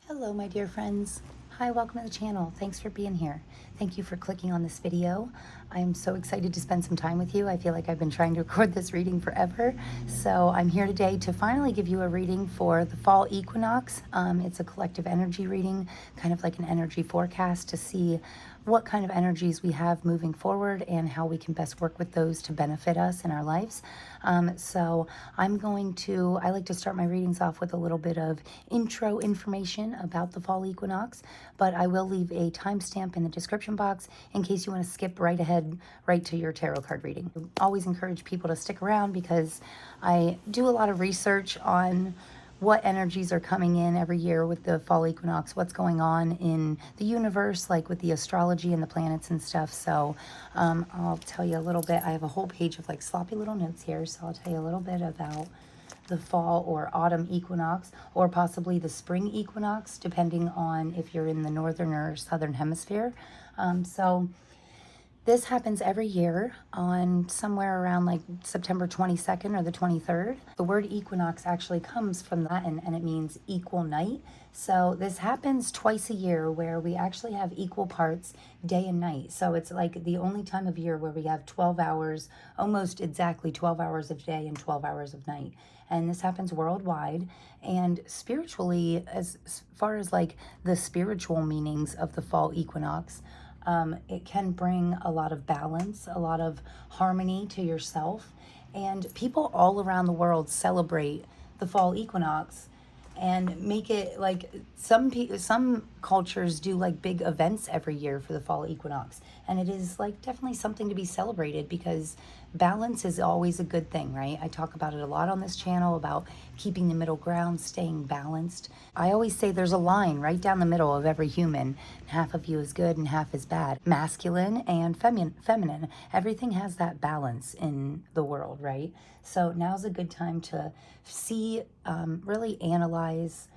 Hello, my dear friends. Hi, welcome to the channel. Thanks for being here. Thank you for clicking on this video. I'm so excited to spend some time with you. I feel like I've been trying to record this reading forever. So I'm here today to finally give you a reading for the Fall Equinox. It's a collective energy reading, kind of like an energy forecast to see what kind of energies we have moving forward and how we can best work with those to benefit us in our lives. So I like to start my readings off with a little bit of intro information about the fall equinox, but I will leave a timestamp in the description box in case you want to skip right ahead, right to your tarot card reading. I always encourage people to stick around because I do a lot of research on what energies are coming in every year with the fall equinox, what's going on in the universe, like with the astrology and the planets and stuff. So I'll tell you a little bit. I have a whole page of like sloppy little notes here, so I'll tell you a little bit about the fall or autumn equinox, or possibly the spring equinox, depending on if you're in the northern or southern hemisphere. So this happens every year on somewhere around like September 22nd or the 23rd. The word equinox actually comes from Latin and it means equal night. So this happens twice a year where we actually have equal parts day and night. So it's like the only time of year where we have 12 hours, almost exactly 12 hours of day and 12 hours of night. And this happens worldwide. And spiritually, as far as like the spiritual meanings of the fall equinox, it can bring a lot of balance, a lot of harmony to yourself. And people all around the world celebrate the fall equinox and make it like some cultures do like big events every year for the fall equinox, and it is like definitely something to be celebrated because balance is always a good thing, right? I talk about it a lot on this channel about keeping the middle ground, staying balanced. I always say there's a line right down the middle of every human. Half of you is good and half is bad, masculine and feminine. Everything has that balance in the world, right? So now's a good time to see, really analyze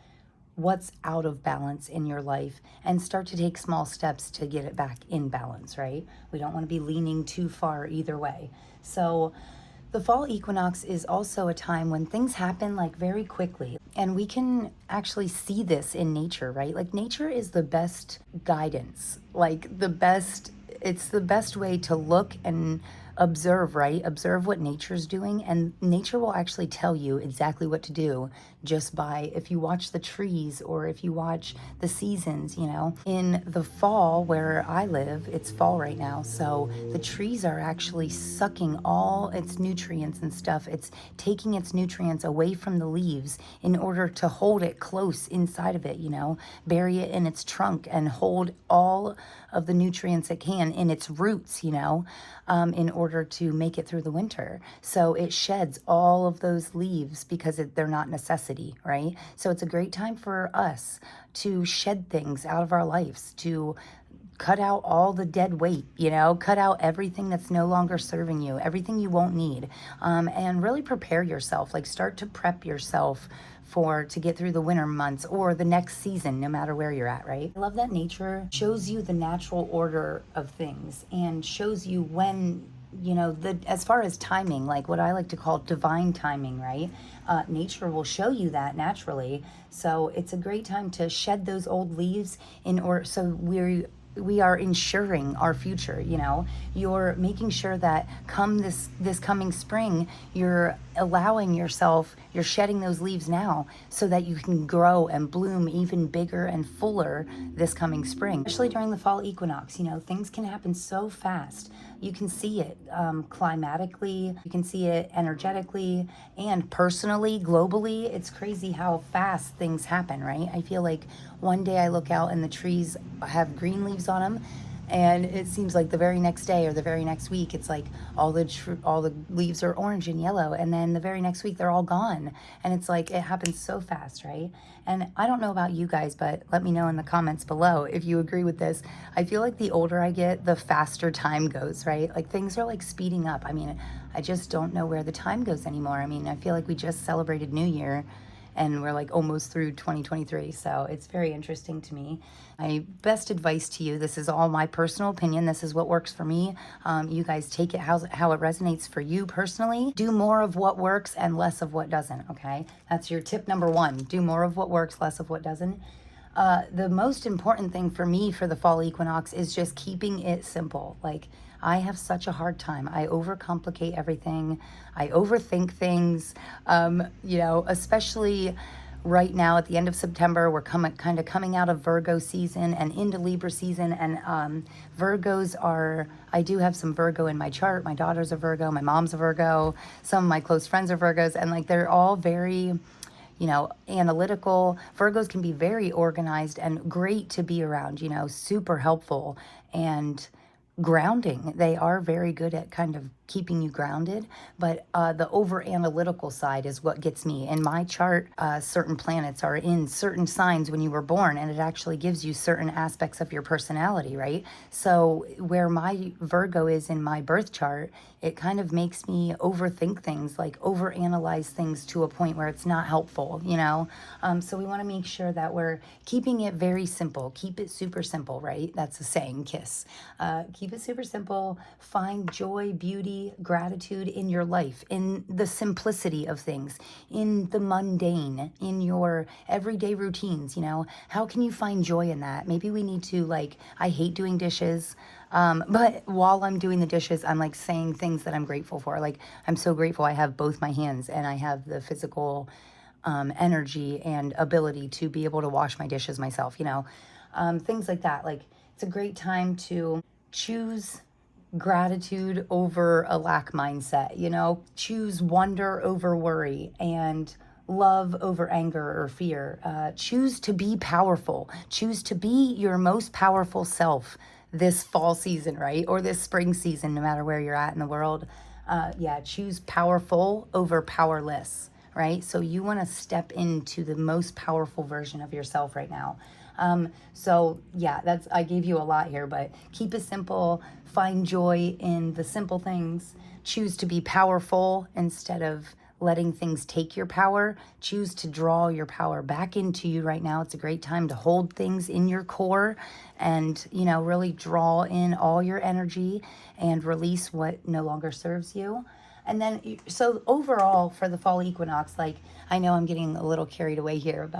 what's out of balance in your life and start to take small steps to get it back in balance, right? We don't want to be leaning too far either way. So the fall equinox is also a time when things happen like very quickly, and we can actually see this in nature, right? Like nature is the best guidance, it's the best way to look and observe, right? Observe what nature's doing, and nature will actually tell you exactly what to do just by if you watch the trees or if you watch the seasons, you know. In the fall where I live, it's fall right now, so the trees are actually sucking all its nutrients and stuff. It's taking its nutrients away from the leaves in order to hold it close inside of it, you know, bury it in its trunk and hold all of the nutrients it can in its roots, you know, in order to make it through the winter. So it sheds all of those leaves because they're not necessity, right? So it's a great time for us to shed things out of our lives, to cut out all the dead weight, you know, cut out everything that's no longer serving you, everything you won't need, and really prepare yourself, like start to prep yourself to get through the winter months or the next season, no matter where you're at, right? I love that nature shows you the natural order of things and shows you when, you know, as far as timing, like what I like to call divine timing, right? Nature will show you that naturally. So it's a great time to shed those old leaves in order, so we are ensuring our future, you know. You're making sure that come this coming spring, you're allowing yourself, you're shedding those leaves now so that you can grow and bloom even bigger and fuller this coming spring. Especially during the fall equinox, you know, things can happen so fast. You can see it climatically, you can see it energetically, and personally, globally. It's crazy how fast things happen, right? I feel like one day I look out and the trees have green leaves on them, and it seems like the very next day or the very next week it's like all the leaves are orange and yellow, and then the very next week they're all gone, and it's like it happens so fast, right? And I don't know about you guys, but let me know in the comments below if you agree with this. I feel like the older I get, the faster time goes, right? Like things are like speeding up. I mean, I just don't know where the time goes anymore. I mean, I feel like we just celebrated New Year and we're like almost through 2023. So it's very interesting to me. My best advice to you, this is all my personal opinion. This is what works for me. You guys take it how it resonates for you personally. Do more of what works and less of what doesn't, okay? That's your tip number one. Do more of what works, less of what doesn't. The most important thing for me for the fall equinox is just keeping it simple. Like, I have such a hard time. I overcomplicate everything. I overthink things. Especially right now at the end of September, we're kind of coming out of Virgo season and into Libra season. And Virgos are, I do have some Virgo in my chart. My daughter's a Virgo. My mom's a Virgo. Some of my close friends are Virgos. And like, they're all very analytical. Virgos can be very organized and great to be around, super helpful and grounding. They are very good at kind of keeping you grounded, but the over analytical side is what gets me. In my chart, certain planets are in certain signs when you were born, and it actually gives you certain aspects of your personality, right? So where my Virgo is in my birth chart, it kind of makes me overthink things, like overanalyze things to a point where it's not helpful, So we want to make sure that we're keeping it very simple. Keep it super simple, right? That's a saying, KISS. Keep it super simple. Find joy, beauty, gratitude in your life, in the simplicity of things, in the mundane, in your everyday routines. How can you find joy in that? Maybe we need to, I hate doing dishes, but while I'm doing the dishes, I'm like saying things that I'm grateful for. Like, I'm so grateful I have both my hands and I have the physical energy and ability to be able to wash my dishes myself, things like that. Like, it's a great time to choose gratitude over a lack mindset, choose wonder over worry and love over anger or fear. Choose to be powerful, choose to be your most powerful self this fall season, right? Or this spring season, no matter where you're at in the world. Choose powerful over powerless, right? So you want to step into the most powerful version of yourself right now. I gave you a lot here, but keep it simple. Find joy in the simple things. Choose to be powerful instead of letting things take your power. Choose to draw your power back into you right now. It's a great time to hold things in your core and, really draw in all your energy and release what no longer serves you. And then, so overall for the fall equinox, I know I'm getting a little carried away here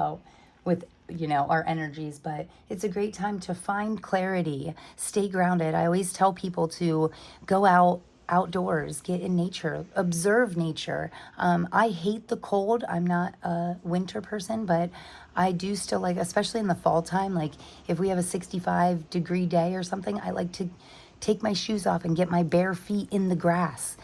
with our energies, but it's a great time to find clarity, stay grounded. I always tell people to go outdoors, get in nature, observe nature. I hate the cold. I'm not a winter person, but I do still like, especially in the fall time, like if we have a 65-degree day or something, I like to take my shoes off and get my bare feet in the grass,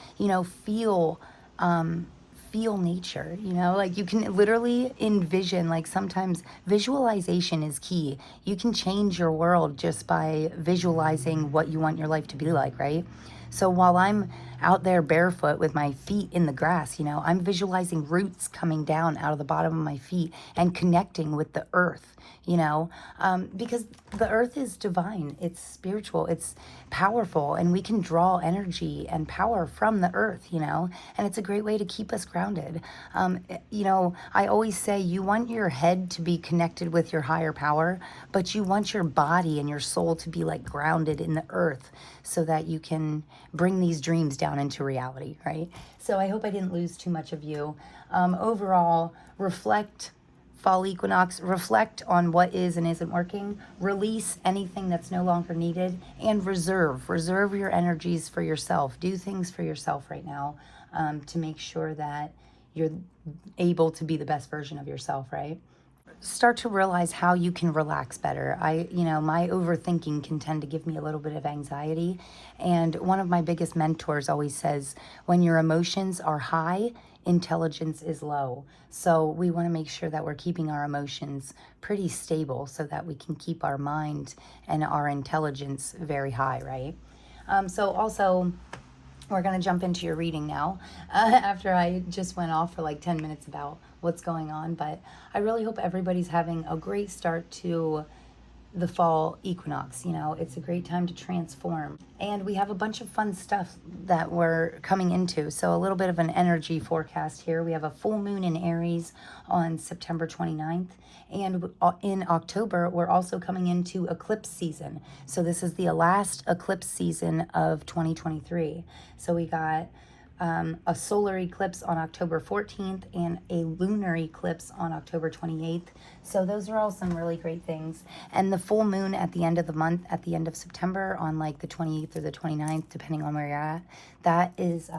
feel nature, like you can literally envision, like sometimes visualization is key. You can change your world just by visualizing what you want your life to be like, right? So while I'm out there barefoot with my feet in the grass, I'm visualizing roots coming down out of the bottom of my feet and connecting with the earth, because the earth is divine, it's spiritual, it's powerful, and we can draw energy and power from the earth, and it's a great way to keep us grounded. I always say you want your head to be connected with your higher power, but you want your body and your soul to be like grounded in the earth so that you can bring these dreams down into reality, right? So I hope I didn't lose too much of you. Overall, fall equinox, reflect on what is and isn't working, release anything that's no longer needed, and reserve your energies for yourself. Do things for yourself right now to make sure that you're able to be the best version of yourself, right? Start to realize how you can relax better. My overthinking can tend to give me a little bit of anxiety. And one of my biggest mentors always says, when your emotions are high, intelligence is low. So we want to make sure that we're keeping our emotions pretty stable so that we can keep our mind and our intelligence very high, right? So also, we're going to jump into your reading now after I just went off for like 10 minutes about what's going on. But I really hope everybody's having a great start to the fall equinox. It's a great time to transform. And we have a bunch of fun stuff that we're coming into. So a little bit of an energy forecast here. We have a full moon in Aries on September 29th. And in October, we're also coming into eclipse season. So this is the last eclipse season of 2023. So we got a solar eclipse on October 14th and a lunar eclipse on October 28th. So those are all some really great things. And the full moon at the end of the month, at the end of September, on like the 28th or the 29th, depending on where you're at, that is,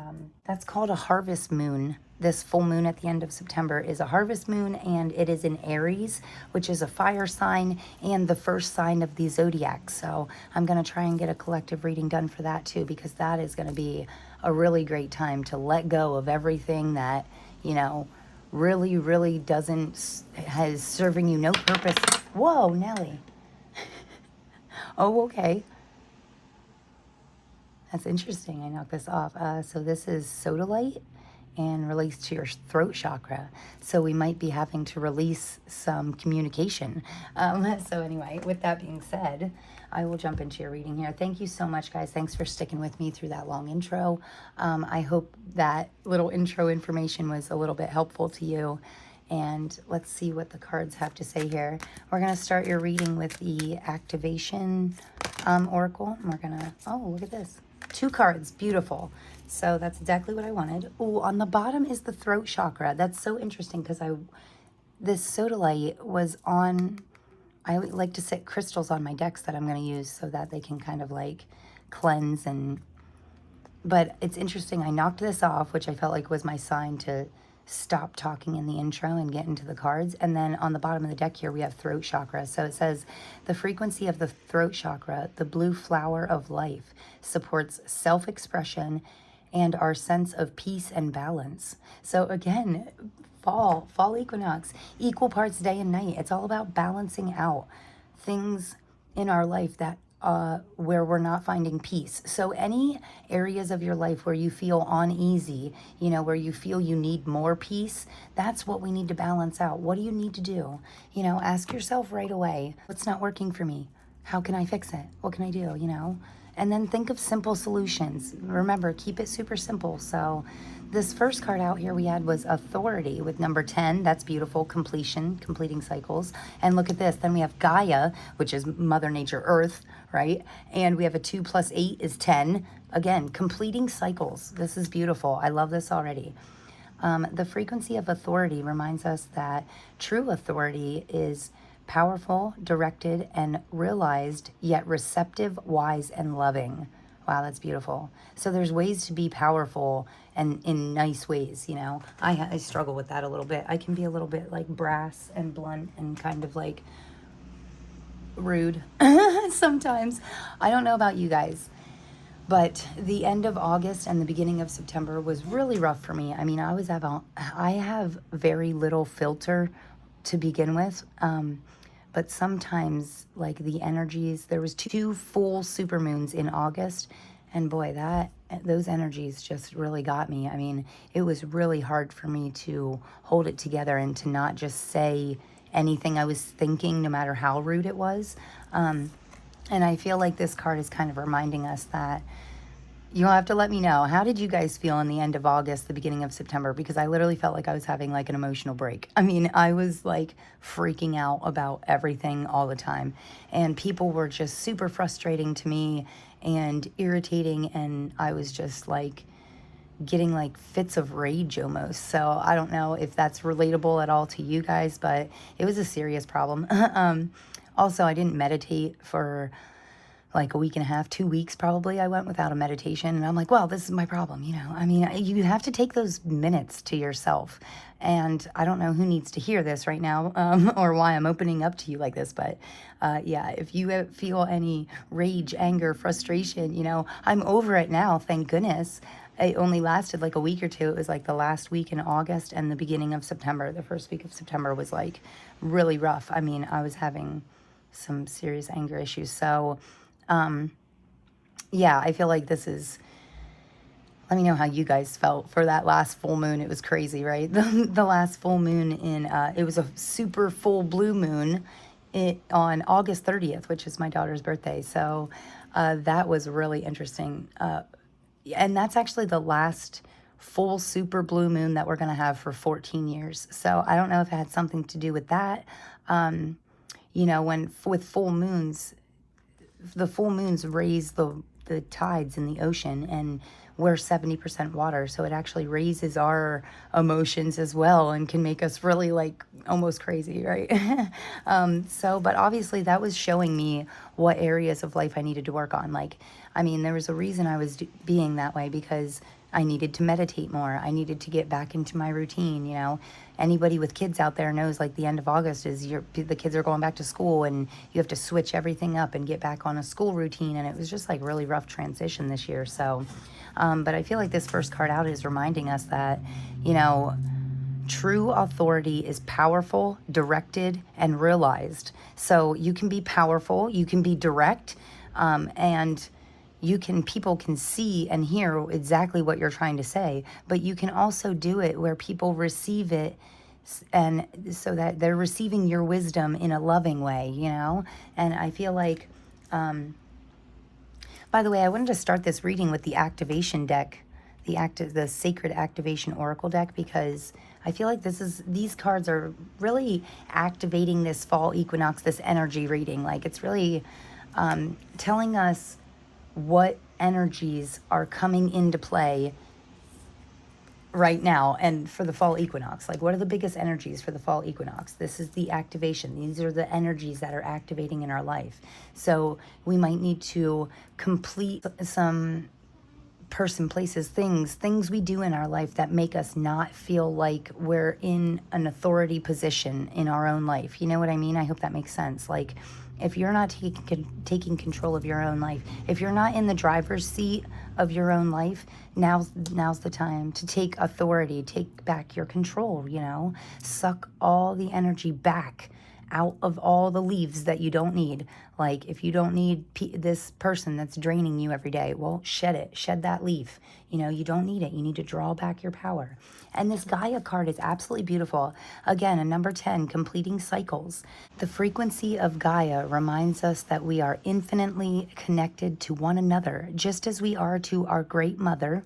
that's called a harvest moon. This full moon at the end of September is a harvest moon, and it is in Aries, which is a fire sign and the first sign of the zodiac. So I'm going to try and get a collective reading done for that too, because that is going to be a really great time to let go of everything that, you know, really, really has serving you no purpose. Whoa, Nelly. Oh, okay. That's interesting. I knocked this off. So this is sodalite and release to your throat chakra. So we might be having to release some communication. So anyway, with that being said, I will jump into your reading here. Thank you so much, guys. Thanks for sticking with me through that long intro. I hope that little intro information was a little bit helpful to you. And let's see what the cards have to say here. We're going to start your reading with the activation oracle. And we're going to, oh, look at this. 2 cards, beautiful. So that's exactly what I wanted. Oh, on the bottom is the throat chakra. That's so interesting because this sodalite was on, I like to set crystals on my decks that I'm going to use so that they can kind of like cleanse but it's interesting. I knocked this off, which I felt like was my sign to stop talking in the intro and get into the cards. And then on the bottom of the deck here, we have throat chakra. So it says, the frequency of the throat chakra, the blue flower of life, supports self-expression and our sense of peace and balance. So again, fall equinox, equal parts day and night. It's all about balancing out things in our life that where we're not finding peace. So any areas of your life where you feel uneasy, you know, where you feel you need more peace, that's what we need to balance out. What do you need to do? You know, ask yourself right away, what's not working for me? How can I fix it? What can I do, you know? And then think of simple solutions. Remember, keep it super simple. So this first card out here we had was authority with number 10. That's beautiful. Completing cycles. And look at this. Then we have Gaia, which is Mother Nature, Earth, right? And we have a 2 + 8 is 10. Again, completing cycles. This is beautiful. I love this already. The frequency of authority reminds us that true authority is powerful, directed, and realized, yet receptive, wise, and loving. Wow, that's beautiful. So there's ways to be powerful and in nice ways, you know. I struggle with that a little bit. I can be a little bit like brass and blunt and kind of like rude sometimes. I don't know about you guys, but the end of August and the beginning of September was really rough for me. I mean, I have very little filter to begin with. But sometimes like the energies, there was 2 full supermoons in August, and boy, those energies just really got me. I mean, it was really hard for me to hold it together and to not just say anything I was thinking, no matter how rude it was. And I feel like this card is kind of reminding us that you'll have to let me know. How did you guys feel in the end of August, the beginning of September? Because I literally felt like I was having like an emotional break. I mean, I was like freaking out about everything all the time. And people were just super frustrating to me and irritating. And I was just like getting like fits of rage almost. So I don't know if that's relatable at all to you guys, but it was a serious problem. Also, I didn't meditate for like a week and a half, 2 weeks probably. I went without a meditation, and I'm like, well, this is my problem, you know. I mean, you have to take those minutes to yourself. And I don't know who needs to hear this right now, or why I'm opening up to you like this, but yeah, if you feel any rage, anger, frustration, you know, I'm over it now, thank goodness. It only lasted like a week or two. It was like the last week in August and the beginning of September. The first week of September was like really rough. I mean, I was having some serious anger issues. So yeah, I feel like this is, let me know how you guys felt for that last full moon. It was crazy, right? The last full moon it was a super full blue moon on August 30th, which is my daughter's birthday. So that was really interesting. And that's actually the last full super blue moon that we're going to have for 14 years. So I don't know if it had something to do with that. You know, with full moons, the full moons raise the tides in the ocean, and we're 70% water. So it actually raises our emotions as well and can make us really like almost crazy, right? But obviously that was showing me what areas of life I needed to work on. Like, I mean, there was a reason I was being that way, because I needed to meditate more. I needed to get back into my routine, you know. Anybody with kids out there knows, like, the end of August is the kids are going back to school, and you have to switch everything up and get back on a school routine. And it was just like really rough transition this year. So, but I feel like this first card out is reminding us that, you know, true authority is powerful, directed, and realized. So you can be powerful, you can be direct, and people can see and hear exactly what you're trying to say, but you can also do it where people receive it, and so that they're receiving your wisdom in a loving way, you know? And I feel like, by the way, I wanted to start this reading with the activation deck, the Sacred Activation Oracle deck, because I feel like these cards are really activating this fall equinox, this energy reading. Like, it's really telling us what energies are coming into play right now and for the fall equinox. Like, what are the biggest energies for the fall equinox? This is the activation. These are the energies that are activating in our life. So we might need to complete some places, things we do in our life that make us not feel like we're in an authority position in our own life. You know what I mean? I hope that makes sense. Like, if you're not taking control of your own life, if you're not in the driver's seat of your own life, now's the time to take authority, take back your control, you know, suck all the energy back out of all the leaves that you don't need. Like, if you don't need this person that's draining you every day, well, shed that leaf. You know, you don't need it. You need to draw back your power. And this Gaia card is absolutely beautiful. Again, a number 10, completing cycles. The frequency of Gaia reminds us that we are infinitely connected to one another, just as we are to our great mother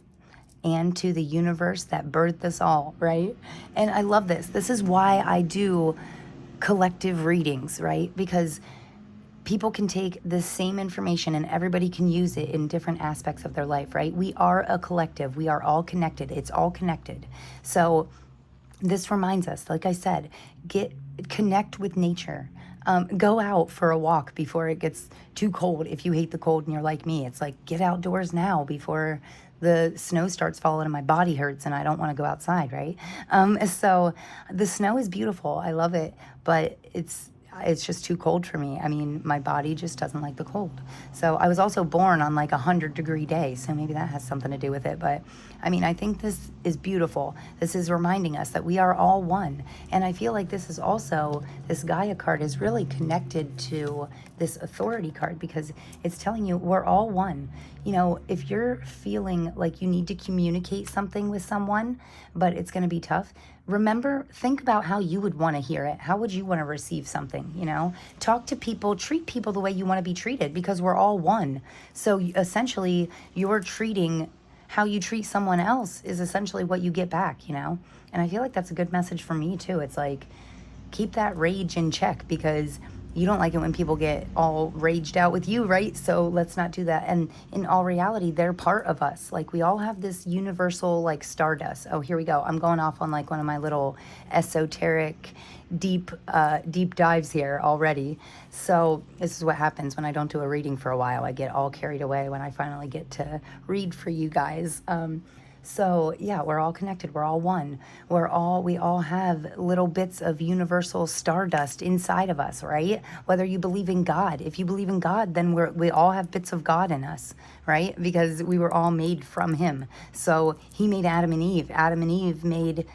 and to the universe that birthed us all, right? And I love this. This is why I do collective readings, right? Because people can take the same information and everybody can use it in different aspects of their life, right? We are a collective. We are all connected. It's all connected. So this reminds us, like I said, connect with nature. Go out for a walk before it gets too cold. If you hate the cold and you're like me, it's like, get outdoors now before the snow starts falling and my body hurts and I don't want to go outside, right? So the snow is beautiful. I love it, but it's just too cold for me. I mean, my body just doesn't like the cold. So I was also born on like 100-degree day, so maybe that has something to do with it. But I mean, I think this is beautiful. This is reminding us that we are all one. And I feel like this Gaia card is really connected to this authority card, because it's telling you we're all one. You know, if you're feeling like you need to communicate something with someone, but it's going to be tough, think about how you would want to hear it. How would you want to receive something, you know? Talk to people, treat people the way you want to be treated, because we're all one. So essentially, how you treat someone else is essentially what you get back, you know? And I feel like that's a good message for me too. It's like, keep that rage in check, because you don't like it when people get all raged out with you, right? So let's not do that. And in all reality, they're part of us. Like, we all have this universal, like, stardust. Oh, here we go. I'm going off on like one of my little esoteric deep dives here already. So this is what happens when I don't do a reading for a while. I get all carried away when I finally get to read for you guys. So yeah, we're all connected. We're all one. We all have little bits of universal stardust inside of us, right? Whether you believe in God. If you believe in God, then we all have bits of God in us, right? Because we were all made from him. So he made Adam and Eve. Adam and Eve made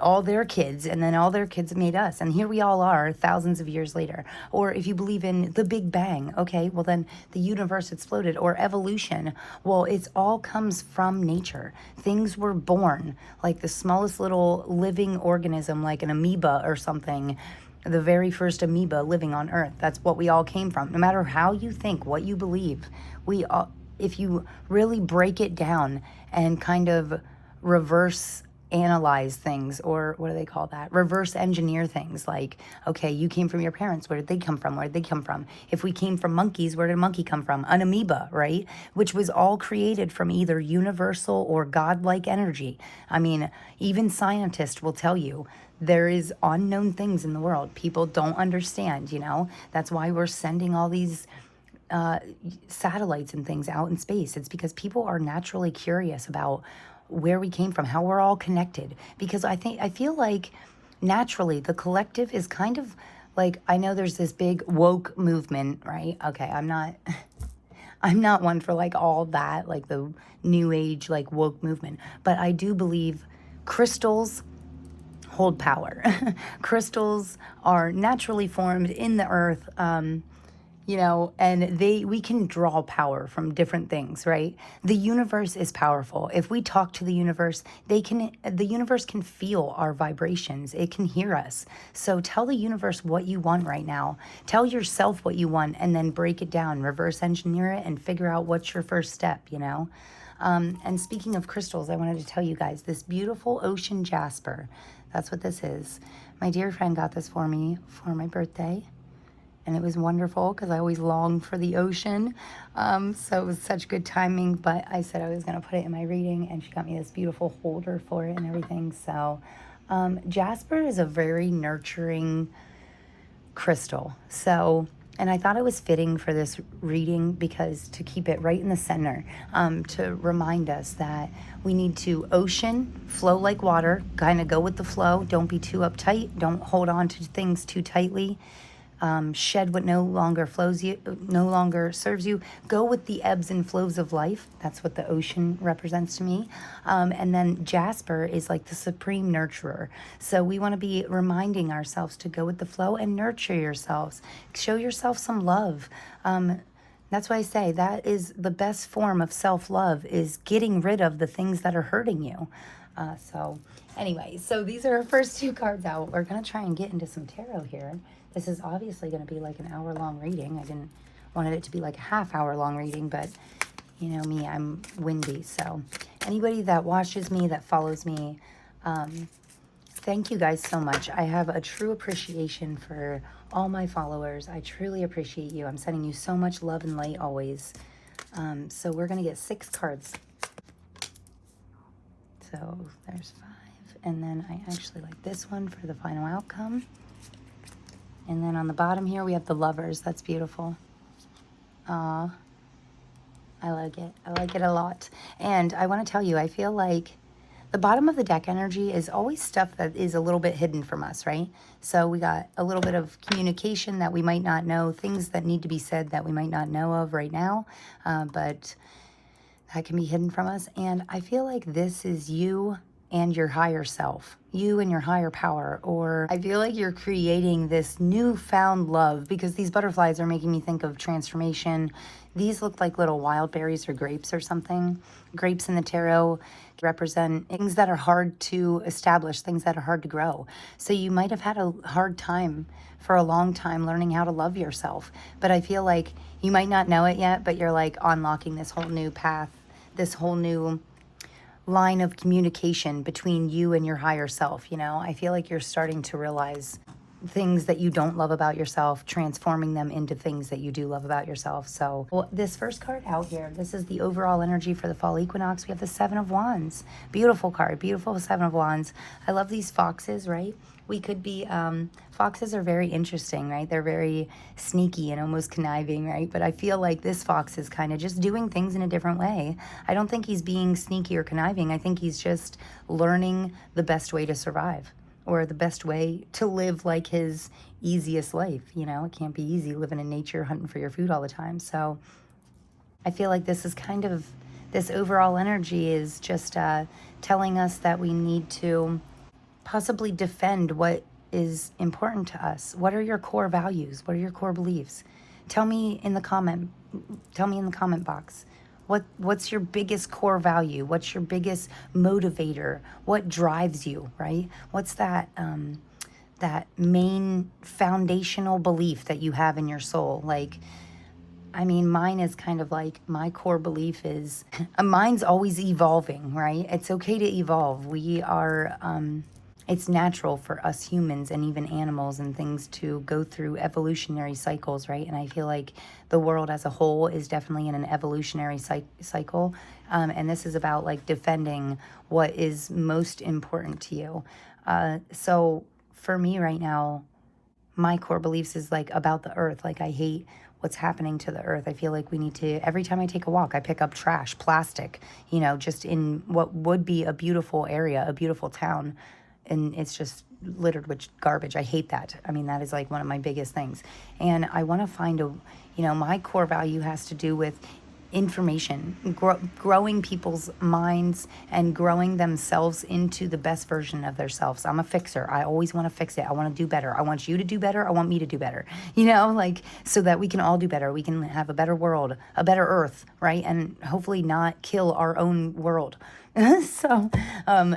all their kids, and then all their kids made us, and here we all are thousands of years later. Or if you believe in the Big Bang, okay, well then the universe exploded. Or evolution, well, it's all comes from nature. Things were born, like the smallest little living organism, like an amoeba or something, the very first amoeba living on Earth. That's what we all came from. No matter how you think, what you believe, if you really break it down and kind of reverse analyze things, or what do they call that? Reverse engineer things. Like, okay, you came from your parents. Where did they come from? Where did they come from? If we came from monkeys, where did a monkey come from? An amoeba, right? Which was all created from either universal or godlike energy. I mean, even scientists will tell you there is unknown things in the world. People don't understand, you know? That's why we're sending all these satellites and things out in space. It's because people are naturally curious about where we came from, how we're all connected. Because I feel like naturally the collective is kind of like, I know there's this big woke movement, right? Okay, I'm not I'm not one for like all that, like the new age, like woke movement, but I do believe crystals hold power. Crystals are naturally formed in the earth. You know, and we can draw power from different things, right? The universe is powerful. If we talk to the universe, the universe can feel our vibrations. It can hear us. So tell the universe what you want right now. Tell yourself what you want, and then break it down, reverse engineer it, and figure out what's your first step, you know? And speaking of crystals, I wanted to tell you guys this beautiful ocean jasper. That's what this is. My dear friend got this for me for my birthday. And it was wonderful because I always longed for the ocean. So it was such good timing. But I said I was going to put it in my reading, and she got me this beautiful holder for it and everything. So jasper is a very nurturing crystal. So, and I thought it was fitting for this reading because to keep it right in the center, to remind us that we need to ocean, flow like water, kind of go with the flow. Don't be too uptight. Don't hold on to things too tightly. Shed what no longer serves you. Go with the ebbs and flows of life. That's what the ocean represents to me. And then Jasper is like the supreme nurturer. So we want to be reminding ourselves to go with the flow and nurture yourselves. Show yourself some love. That's why I say that is the best form of self-love, is getting rid of the things that are hurting you. So anyway, so these are our first two cards out. We're going to try and get into some tarot here. This is obviously going to be like an hour-long reading. I didn't wanted it to be like a half-hour-long reading, but you know me, I'm windy. So anybody that watches me, that follows me, thank you guys so much. I have a true appreciation for all my followers. I truly appreciate you. I'm sending you so much love and light always. So we're going to get 6 cards. So there's 5. And then I actually like this one for the final outcome. And then on the bottom here, we have the Lovers. That's beautiful. Aw, I like it. I like it a lot. And I want to tell you, I feel like the bottom of the deck energy is always stuff that is a little bit hidden from us, right? So we got a little bit of communication that we might not know, things that need to be said that we might not know of right now, but that can be hidden from us. And I feel like this is you and your higher self, you and your higher power, or I feel like you're creating this newfound love, because these butterflies are making me think of transformation. These look like little wild berries or grapes or something. Grapes in the tarot represent things that are hard to establish, things that are hard to grow. So you might have had a hard time for a long time learning how to love yourself, but I feel like you might not know it yet, but you're like unlocking this whole new path, this whole new line of communication between you and your higher self. You know, I feel like you're starting to realize things that you don't love about yourself, transforming them into things that you do love about yourself. So, well, this first card out here, this is the overall energy for the fall equinox. We have the 7 of Wands. Beautiful card, beautiful 7 of Wands. I love these foxes, right? We could be, foxes are very interesting, right? They're very sneaky and almost conniving, right? But I feel like this fox is kind of just doing things in a different way. I don't think he's being sneaky or conniving. I think he's just learning the best way to survive, or the best way to live like his easiest life. You know, it can't be easy living in nature, hunting for your food all the time. So I feel like this is kind of, this overall energy is just telling us that we need to possibly defend what is important to us. What are your core values? What are your core beliefs? Tell me in the comment box. What's your biggest core value? What's your biggest motivator? What drives you, right? What's that that main foundational belief that you have in your soul? Like, I mean, mine is kind of like, my core belief is mine's always evolving, right? It's okay to evolve. We are, it's natural for us humans and even animals and things to go through evolutionary cycles, right? And I feel like the world as a whole is definitely in an evolutionary cycle. And this is about like defending what is most important to you. So for me right now, my core beliefs is like about the earth. Like, I hate what's happening to the earth. I feel like we need to, every time I take a walk, I pick up trash, plastic, you know, just in what would be a beautiful area, a beautiful town. And it's just littered with garbage. I hate that. I mean, that is like one of my biggest things. And I want to find a, you know, my core value has to do with information, growing people's minds and growing themselves into the best version of themselves. I'm a fixer. I always want to fix it. I want to do better. I want you to do better. I want me to do better, you know, like, so that we can all do better. We can have a better world, a better earth, right? And hopefully not kill our own world. So,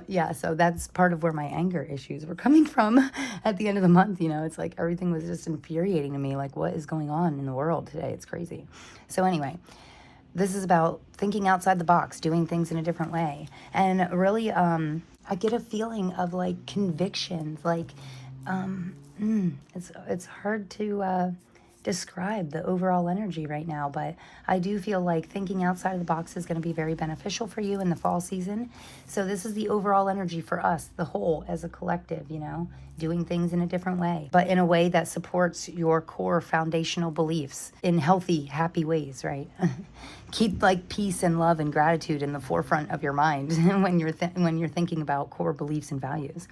yeah, so that's part of where my anger issues were coming from at the end of the month. You know, it's like everything was just infuriating to me. Like, what is going on in the world today? It's crazy. So anyway, this is about thinking outside the box, doing things in a different way. And really, I get a feeling of like conviction, like, it's hard to describe the overall energy right now, but I do feel like thinking outside of the box is going to be very beneficial for you in the fall season. So this is the overall energy for us, the whole, as a collective, you know, doing things in a different way, but in a way that supports your core foundational beliefs in healthy, happy ways, right? Keep like peace and love and gratitude in the forefront of your mind when you're thinking about core beliefs and values.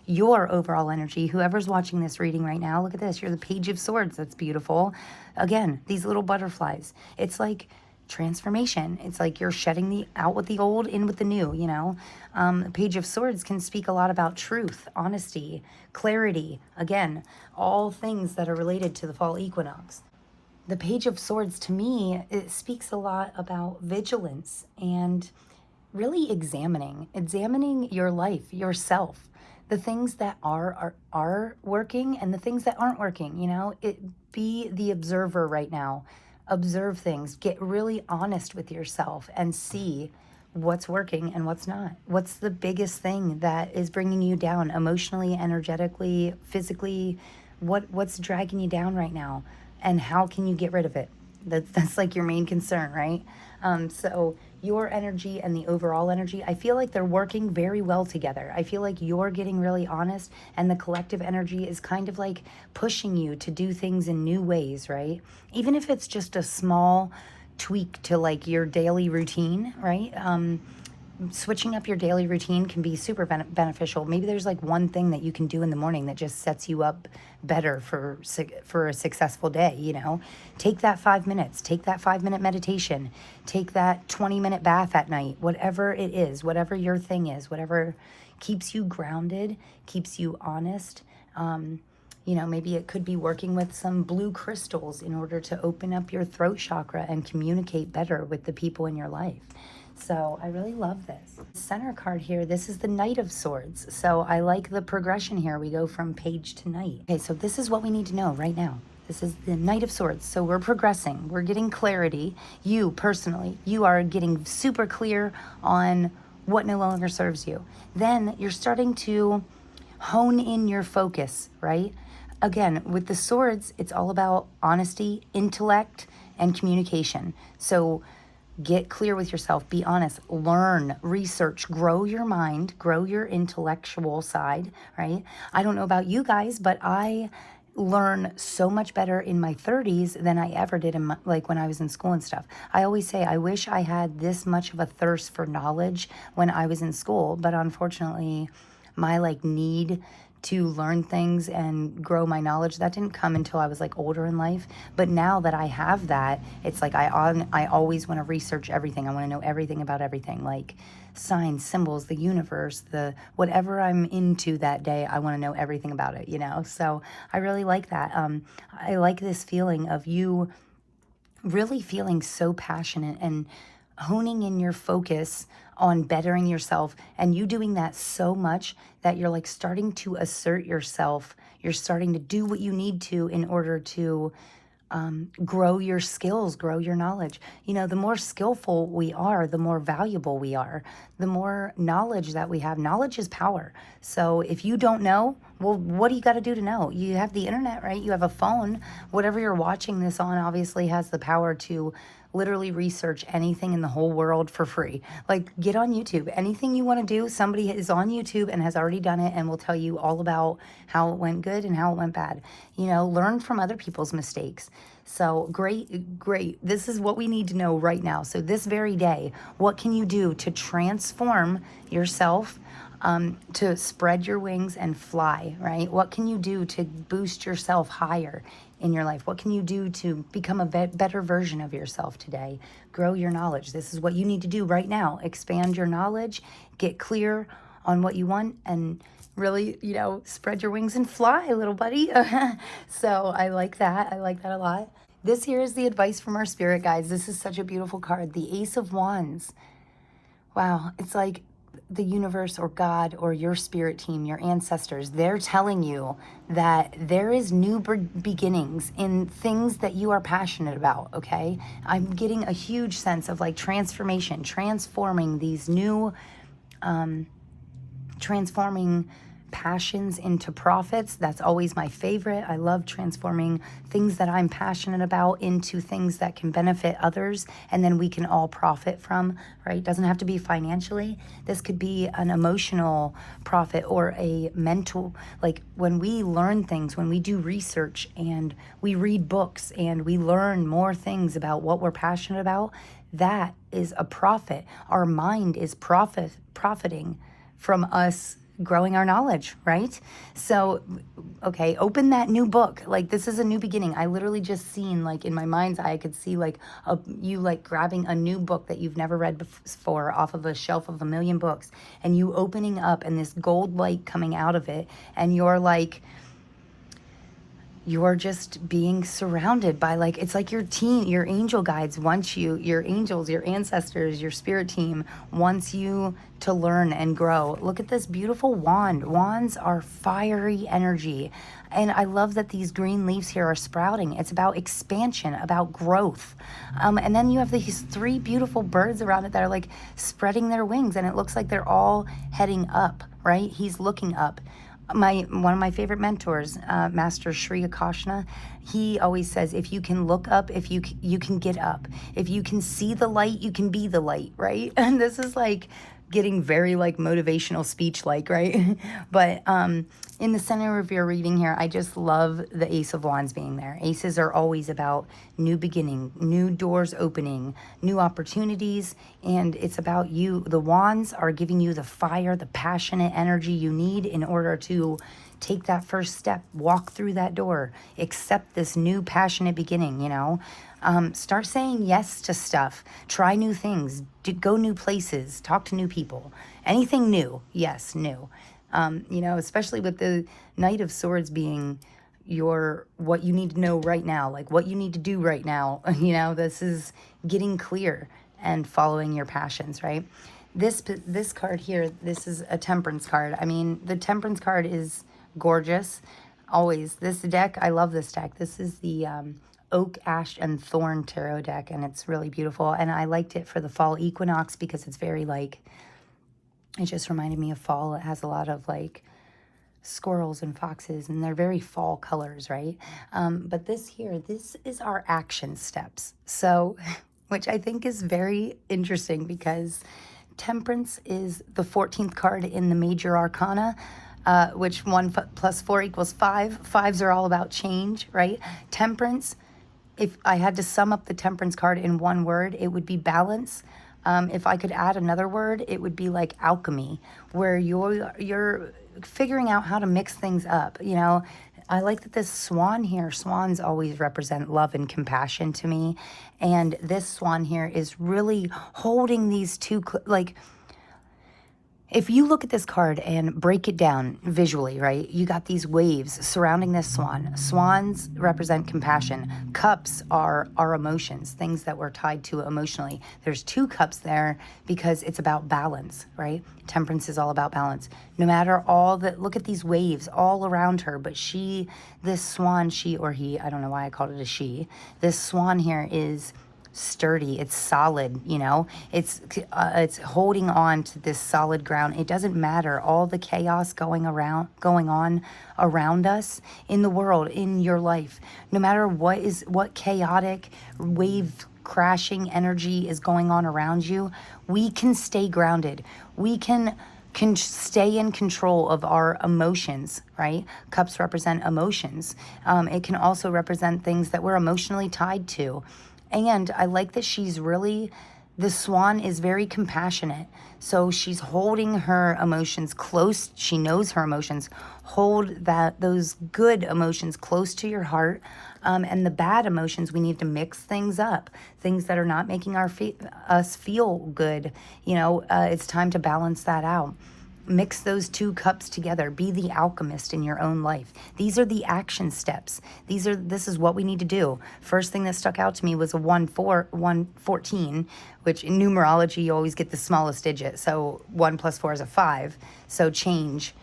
Your overall energy, whoever's watching this reading right now, look at this. You're the Page of Swords. That's beautiful. Again, these little butterflies. It's like transformation. It's like you're shedding out with the old, in with the new, you know. The Page of Swords can speak a lot about truth, honesty, clarity. Again, all things that are related to the fall equinox. The Page of Swords, to me, it speaks a lot about vigilance and really examining your life, yourself, the things that are working and the things that aren't working. You know, be the observer right now. Observe things, get really honest with yourself and see what's working and what's not. What's the biggest thing that is bringing you down emotionally, energetically, physically? What's dragging you down right now, and how can you get rid of it? That's like your main concern, right? So your energy and the overall energy, I feel like they're working very well together. I feel like you're getting really honest, and the collective energy is kind of like pushing you to do things in new ways, right? Even if it's just a small tweak to like your daily routine, right? Switching up your daily routine can be super beneficial. Maybe there's like one thing that you can do in the morning that just sets you up better for a successful day, you know. Take that 5 minutes, take that 5-minute meditation, take that 20-minute bath at night, whatever it is, whatever your thing is, whatever keeps you grounded, keeps you honest. You know, maybe it could be working with some blue crystals in order to open up your throat chakra and communicate better with the people in your life. So I really love this. Center card here, this is the Knight of Swords. So I like the progression here. We go from page to knight. Okay, so this is what we need to know right now. This is the Knight of Swords. So we're progressing. We're getting clarity. You, personally, you are getting super clear on what no longer serves you. Then you're starting to hone in your focus, right? Again, with the swords, it's all about honesty, intellect, and communication. So get clear with yourself, be honest, learn, research, grow your mind, grow your intellectual side, right? I don't know about you guys, but I learn so much better in my 30s than I ever did in like when I was in school and stuff. I always say, I wish I had this much of a thirst for knowledge when I was in school, but unfortunately, my like need to learn things and grow my knowledge, that didn't come until I was like older in life. But now that I have that, it's like I always want to research everything. I want to know everything about everything, like signs, symbols, the universe, the whatever I'm into that day, I want to know everything about it, you know? So I really like that. I like this feeling of you really feeling so passionate and honing in your focus on bettering yourself, and you doing that so much that you're like starting to assert yourself. You're starting to do what you need to in order to grow your skills, grow your knowledge. You know, the more skillful we are, the more valuable we are. The more knowledge that we have, knowledge is power. So if you don't know, well, what do you got to do to know? You have the internet, right? You have a phone. Whatever you're watching this on obviously has the power to literally research anything in the whole world for free. Like, get on YouTube. Anything you want to do, somebody is on YouTube and has already done it and will tell you all about how it went good and how it went bad. You know, learn from other people's mistakes. So great. This is what we need to know right now. So this very day, what can you do to transform yourself, to spread your wings and fly, right? What can you do to boost yourself higher in your life? What can you do to become a better version of yourself today? Grow your knowledge. This is what you need to do right now. Expand your knowledge, get clear on what you want, and really, you know, spread your wings and fly, little buddy. So I like that. I like that a lot. This here is the advice from our spirit guides. This is such a beautiful card. The Ace of Wands. Wow. It's like the universe or God or your spirit team, your ancestors, they're telling you that there is new beginnings in things that you are passionate about, okay? I'm getting a huge sense of like transformation, transforming these new, transforming passions into profits. That's always my favorite. I love transforming things that I'm passionate about into things that can benefit others and then we can all profit from, right? It doesn't have to be financially. This could be an emotional profit or a mental, like when we learn things, when we do research and we read books and we learn more things about what we're passionate about, that is a profit. Our mind is profiting from us growing our knowledge, right? So, okay, open that new book. Like, this is a new beginning. I literally just seen, like, in my mind's eye, I could see, like, you, like, grabbing a new book that you've never read before off of a shelf of 1,000,000 books, and you opening up, and this gold light coming out of it, and you're, like, you're just being surrounded by, like, it's like your team, your angel guides want you, your angels, your ancestors, your spirit team wants you to learn and grow. Look at this beautiful wand. Wands are fiery energy. And I love that these green leaves here are sprouting. It's about expansion, about growth. And then you have these 3 beautiful birds around it that are like spreading their wings, and it looks like they're all heading up, right? He's looking up. One of my favorite mentors, Master Sri Akashna, he always says, if you can look up, if you can get up. If you can see the light, you can be the light, right? And this is like getting very like motivational speech like, right? But in the center of your reading here, I just love the Ace of Wands being there. Aces are always about new beginning, new doors opening, new opportunities, and it's about you. The wands are giving you the fire, the passionate energy you need in order to take that first step, walk through that door, accept this new passionate beginning, you know. Start saying yes to stuff, try new things, go new places, talk to new people, anything new. Yes, new. You know, especially with the Knight of Swords being what you need to know right now, like what you need to do right now. You know, this is getting clear and following your passions, right? This card here, this is a Temperance card. I mean, the Temperance card is gorgeous. Always. This deck, I love this deck. This is the Oak, Ash, and Thorn tarot deck, and it's really beautiful. And I liked it for the Fall Equinox because it's very like, it just reminded me of fall. It has a lot of like squirrels and foxes, and they're very fall colors, right? But this here, this is our action steps. So, which I think is very interesting because Temperance is the 14th card in the major arcana, which 1 plus 4 equals 5. 5s are all about change, right? Temperance, if I had to sum up the Temperance card in one word, it would be balance. If I could add another word, it would be like alchemy, where you're figuring out how to mix things up. You know, I like that this swan here, swans always represent love and compassion to me. And this swan here is really holding these two, like, If you look at this card and break it down visually, right, you got these waves surrounding this swan. Swans represent compassion. Cups are our emotions, things that we're tied to emotionally. There's 2 cups there because it's about balance, right? Temperance is all about balance. No matter all the, look at these waves all around her, but this swan, she or he, I don't know why I called it a she, this swan here is sturdy, it's solid, you know, it's holding on to this solid ground. It doesn't matter all the chaos going on around us in the world, in your life, no matter what chaotic wave crashing energy is going on around you, we can stay grounded. We can stay in control of our emotions, right? Cups represent emotions. It can also represent things that we're emotionally tied to. And I like that the swan is very compassionate. So she's holding her emotions close. She knows her emotions. Hold those good emotions close to your heart. And the bad emotions, we need to mix things up. Things that are not making us feel good. You know, it's time to balance that out. Mix those 2 cups together. Be the alchemist in your own life. These are the action steps. This is what we need to do. First thing that stuck out to me was a 114, which in numerology, you always get the smallest digit. So 1 + 4 is a 5. So change.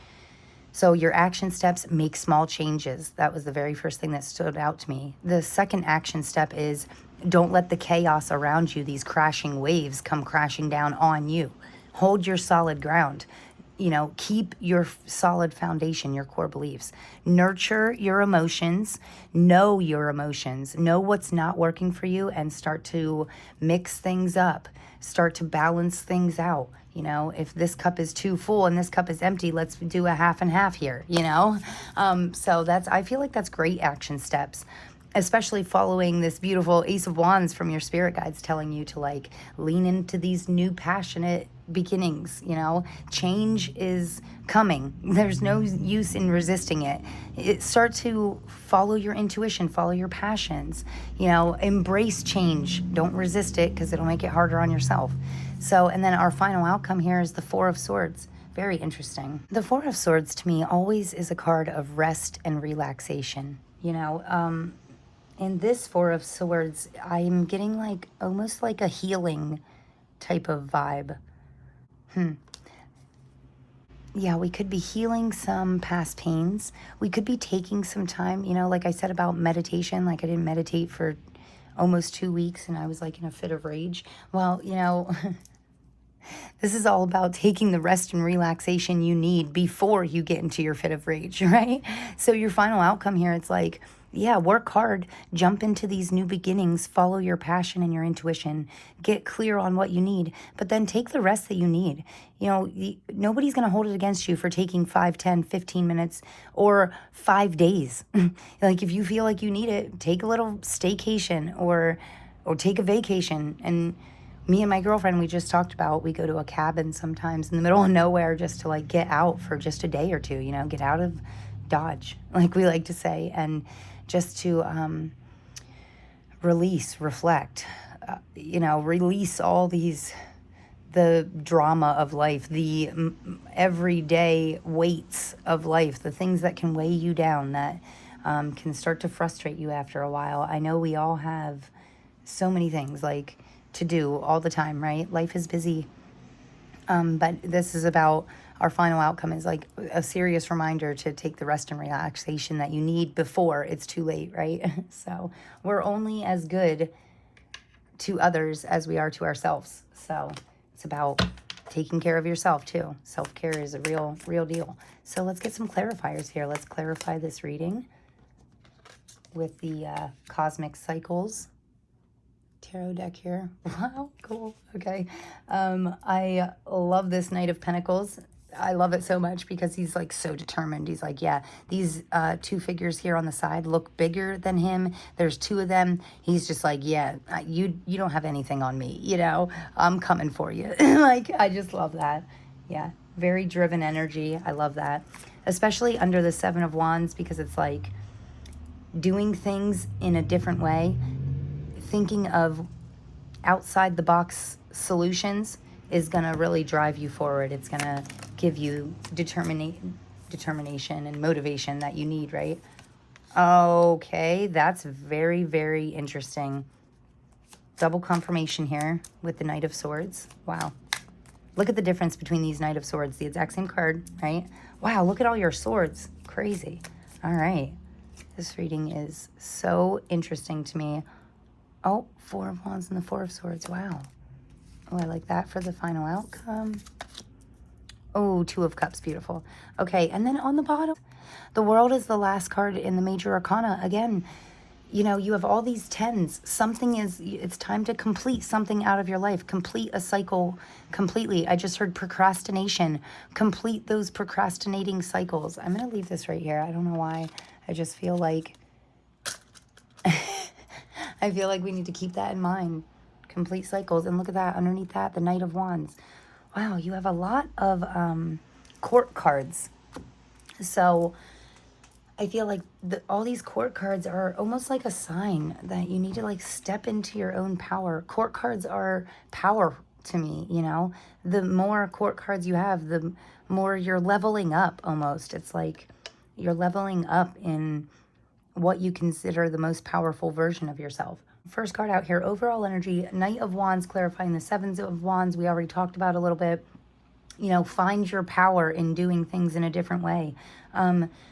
So your action steps, make small changes. That was the very first thing that stood out to me. The second action step is don't let the chaos around you, these crashing waves, come crashing down on you. Hold your solid ground. You know, keep your solid foundation, your core beliefs. Nurture your emotions. Know your emotions. Know what's not working for you and start to mix things up. Start to balance things out. You know, if this cup is too full and this cup is empty, let's do a half and half here, you know? So I feel like that's great action steps, especially following this beautiful Ace of Wands from your spirit guides telling you to like lean into these new passionate beginnings. You know, change is coming. There's no use in resisting it. Start to follow your intuition, follow your passions, you know, embrace change. Don't resist it because it'll make it harder on yourself. So, and then our final outcome here is the 4 of Swords. Very interesting. The 4 of Swords to me always is a card of rest and relaxation. You know, in this 4 of Swords, I'm getting like almost like a healing type of vibe. Yeah, we could be healing some past pains. We could be taking some time, you know, like I said about meditation, like I didn't meditate for almost 2 weeks and I was like in a fit of rage. Well, you know, this is all about taking the rest and relaxation you need before you get into your fit of rage, right? So your final outcome here, it's like, yeah, work hard, jump into these new beginnings, follow your passion and your intuition, get clear on what you need, but then take the rest that you need. You know, nobody's going to hold it against you for taking 5, 10, 15 minutes or 5 days. Like if you feel like you need it, take a little staycation or take a vacation. And me and my girlfriend, we just talked about, we go to a cabin sometimes in the middle of nowhere just to like get out for just a day or two, you know, get out of Dodge, like we like to say, and just to release, reflect, you know, release all the drama of life, the everyday weights of life, the things that can weigh you down, that can start to frustrate you after a while. I know we all have so many things like to do all the time, right? Life is busy. But this is about our final outcome is like a serious reminder to take the rest and relaxation that you need before it's too late, right? So we're only as good to others as we are to ourselves. So it's about taking care of yourself too. Self-care is a real deal. So let's get some clarifiers here. Let's clarify this reading with the Cosmic Cycles tarot deck here. Wow, cool. Okay. I love this Knight of Pentacles. I love it so much because he's like so determined. He's like, yeah, these 2 figures here on the side look bigger than him. There's 2 of them. He's just like, yeah, you don't have anything on me. You know, I'm coming for you. Like, I just love that. Yeah, very driven energy. I love that. Especially under the 7 of Wands because it's like doing things in a different way. Thinking of outside the box solutions is going to really drive you forward. It's going to give you determination and motivation that you need, right? Okay, that's very, very interesting. Double confirmation here with the Knight of Swords. Wow. Look at the difference between these Knight of Swords. The exact same card, right? Wow, look at all your swords. Crazy. All right. This reading is so interesting to me. Oh, Four of Wands and the Four of Swords. Wow. Oh, I like that for the final outcome. Oh, Two of Cups. Beautiful. Okay, and then on the bottom, the World is the last card in the Major Arcana. Again, you know, you have all these tens. Something is, it's time to complete something out of your life. Complete a cycle completely. I just heard procrastination. Complete those procrastinating cycles. I'm going to leave this right here. I don't know why. I just feel like, I feel like we need to keep that in mind. Complete cycles. And look at that. Underneath that, the Knight of Wands. Wow, you have a lot of court cards. So I feel like all these court cards are almost like a sign that you need to like step into your own power. Court cards are power to me, you know. The more court cards you have, the more you're leveling up almost. It's like you're leveling up in what you consider the most powerful version of yourself. First card out here, overall energy, Knight of Wands, clarifying the Sevens of Wands we already talked about a little bit. You know, find your power in doing things in a different way.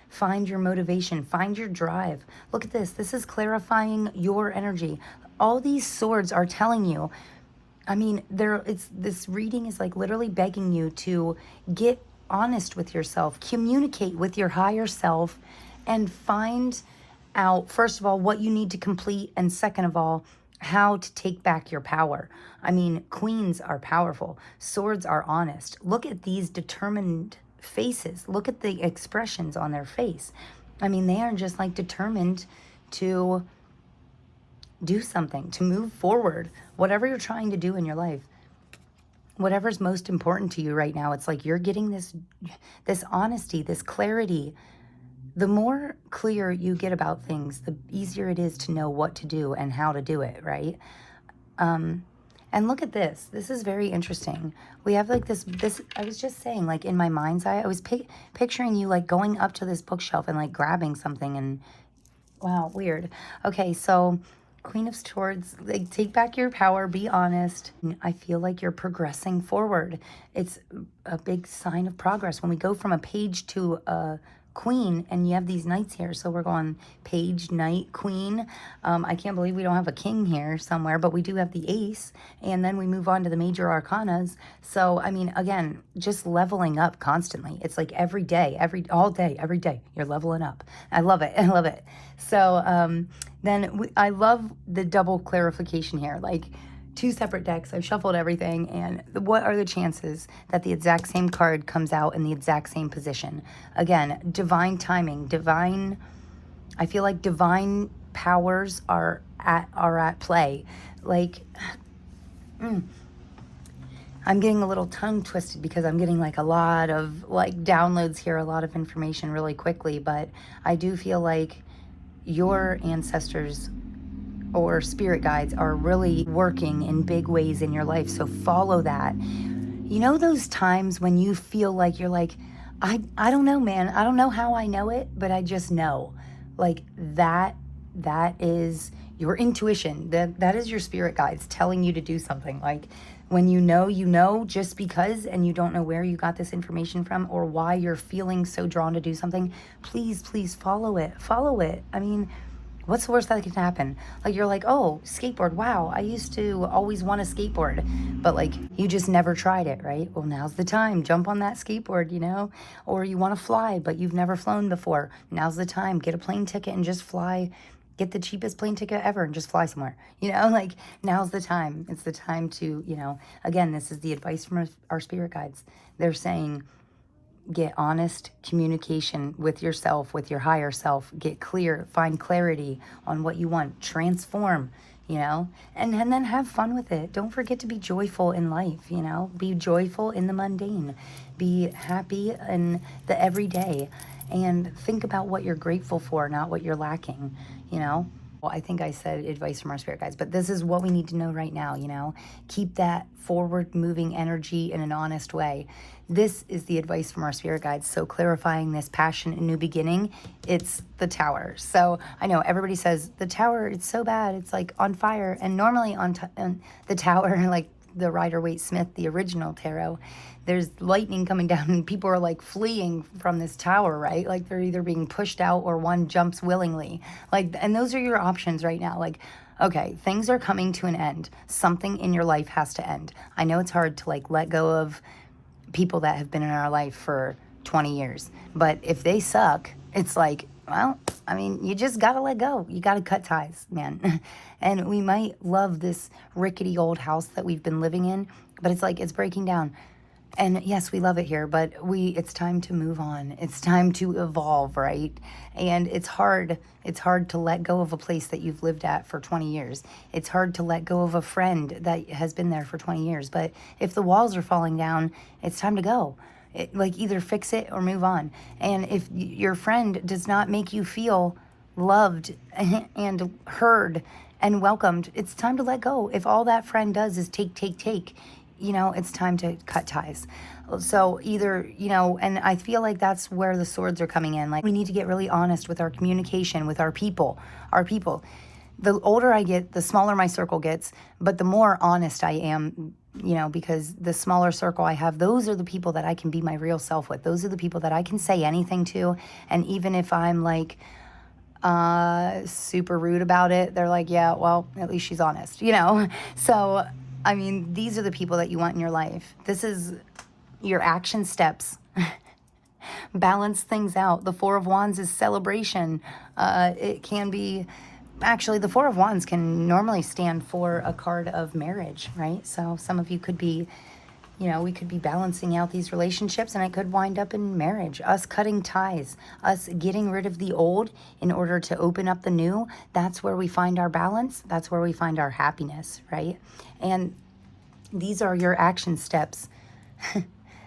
Find your motivation, find your drive. Look at this. This is clarifying your energy. All these swords are telling you, I mean, this reading is like literally begging you to get honest with yourself, communicate with your higher self, and find out, first of all, what you need to complete, and second of all, how to take back your power. I mean, queens are powerful. Swords are honest. Look at these determined faces. Look at the expressions on their face. I mean, they are just like determined to do something, to move forward. Whatever you're trying to do in your life, whatever's most important to you right now, it's like you're getting this honesty, this clarity. The more clear you get about things, the easier it is to know what to do and how to do it, right? And look at this. This is very interesting. We have like this, I was just saying, like in my mind's eye, I was picturing you like going up to this bookshelf and like grabbing something and, wow, weird. Okay, so Queen of Swords, like take back your power, be honest. I feel like you're progressing forward. It's a big sign of progress. When we go from a page to a queen, and you have these knights here, so we're going page, knight, queen. I can't believe we don't have a king here somewhere, but we do have the ace, and then we move on to the major arcanas. So I mean, again, just leveling up constantly. It's like every day, all day, every day you're leveling up. I love it. I love it. So I love the double clarification here, like two separate decks. I've shuffled everything, and what are the chances that the exact same card comes out in the exact same position? Again, divine timing, I feel like divine powers are at play. Like, I'm getting a little tongue twisted because I'm getting like a lot of like downloads here, a lot of information really quickly, but I do feel like your ancestors or spirit guides are really working in big ways in your life. So follow that. You know those times when you feel like you're like, I don't know, man. I don't know how I know it, but I just know. Like that is your intuition. That is your spirit guides telling you to do something. Like when you know just because, and you don't know where you got this information from or why you're feeling so drawn to do something, please follow it. Follow it. I mean, what's the worst that can happen? Like you're like, oh, skateboard. Wow, I used to always want a skateboard. But like you just never tried it, right? Well, now's the time. Jump on that skateboard, you know? Or you want to fly, but you've never flown before. Now's the time. Get a plane ticket and just fly. Get the cheapest plane ticket ever and just fly somewhere. You know, like now's the time. It's the time to, you know, again, this is the advice from our spirit guides. They're saying, get honest communication with yourself, with your higher self. Get clear, find clarity on what you want. Transform, you know, and then have fun with it. Don't forget to be joyful in life, you know. Be joyful in the mundane. Be happy in the everyday. And think about what you're grateful for, not what you're lacking, you know. Well, I think I said advice from our spirit guides, but this is what we need to know right now, you know? Keep that forward moving energy in an honest way. This is the advice from our spirit guides. So clarifying this passion and new beginning, it's the Tower. So I know everybody says the Tower, it's so bad, it's like on fire. And normally on the Tower, like the Rider-Waite-Smith, the original tarot, there's lightning coming down and people are like fleeing from this tower, right? Like they're either being pushed out or one jumps willingly. Like, and those are your options right now. Like, okay, things are coming to an end. Something in your life has to end. I know it's hard to like let go of people that have been in our life for 20 years, but if they suck, it's like, well, I mean, you just got to let go. You got to cut ties, man. And we might love this rickety old house that we've been living in, but it's like, it's breaking down. And yes, we love it here, but it's time to move on. It's time to evolve, right? And it's hard. It's hard to let go of a place that you've lived at for 20 years. It's hard to let go of a friend that has been there for 20 years. But if the walls are falling down, it's time to go. Like either fix it or move on. And if your friend does not make you feel loved and heard and welcomed, it's time to let go. If all that friend does is take, you know, it's time to cut ties. So either, you know, and I feel like that's where the swords are coming in. Like we need to get really honest with our communication, with our people. The older I get, the smaller my circle gets, but the more honest I am, you know, because the smaller circle I have, those are the people that I can be my real self with. Those are the people that I can say anything to. And even if I'm like, super rude about it, they're like, yeah, well, at least she's honest, you know? So, I mean, these are the people that you want in your life. This is your action steps. Balance things out. The Four of Wands is celebration. It can be, actually, the Four of Wands can normally stand for a card of marriage, right? So some of you could be, you know, we could be balancing out these relationships and it could wind up in marriage. Us cutting ties, us getting rid of the old in order to open up the new. That's where we find our balance. That's where we find our happiness, right? And these are your action steps.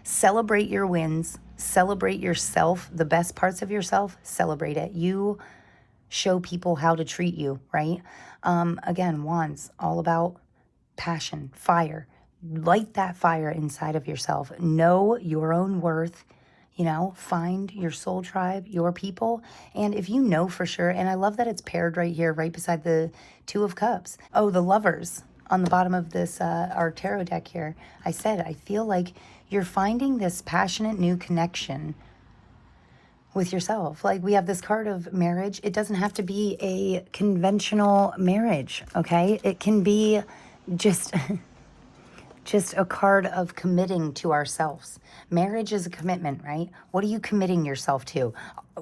Celebrate your wins. Celebrate yourself, the best parts of yourself. Celebrate it. You show people how to treat you, right? Again, Wands, all about passion, fire. Light that fire inside of yourself. Know your own worth. You know, find your soul tribe, your people. And if you know for sure, and I love that it's paired right here, right beside the Two of Cups. Oh, the Lovers on the bottom of this, our tarot deck here. I said, I feel like you're finding this passionate new connection with yourself. Like we have this card of marriage. It doesn't have to be a conventional marriage, okay? It can be just... just a card of committing to ourselves. Marriage is a commitment, right? What are you committing yourself to?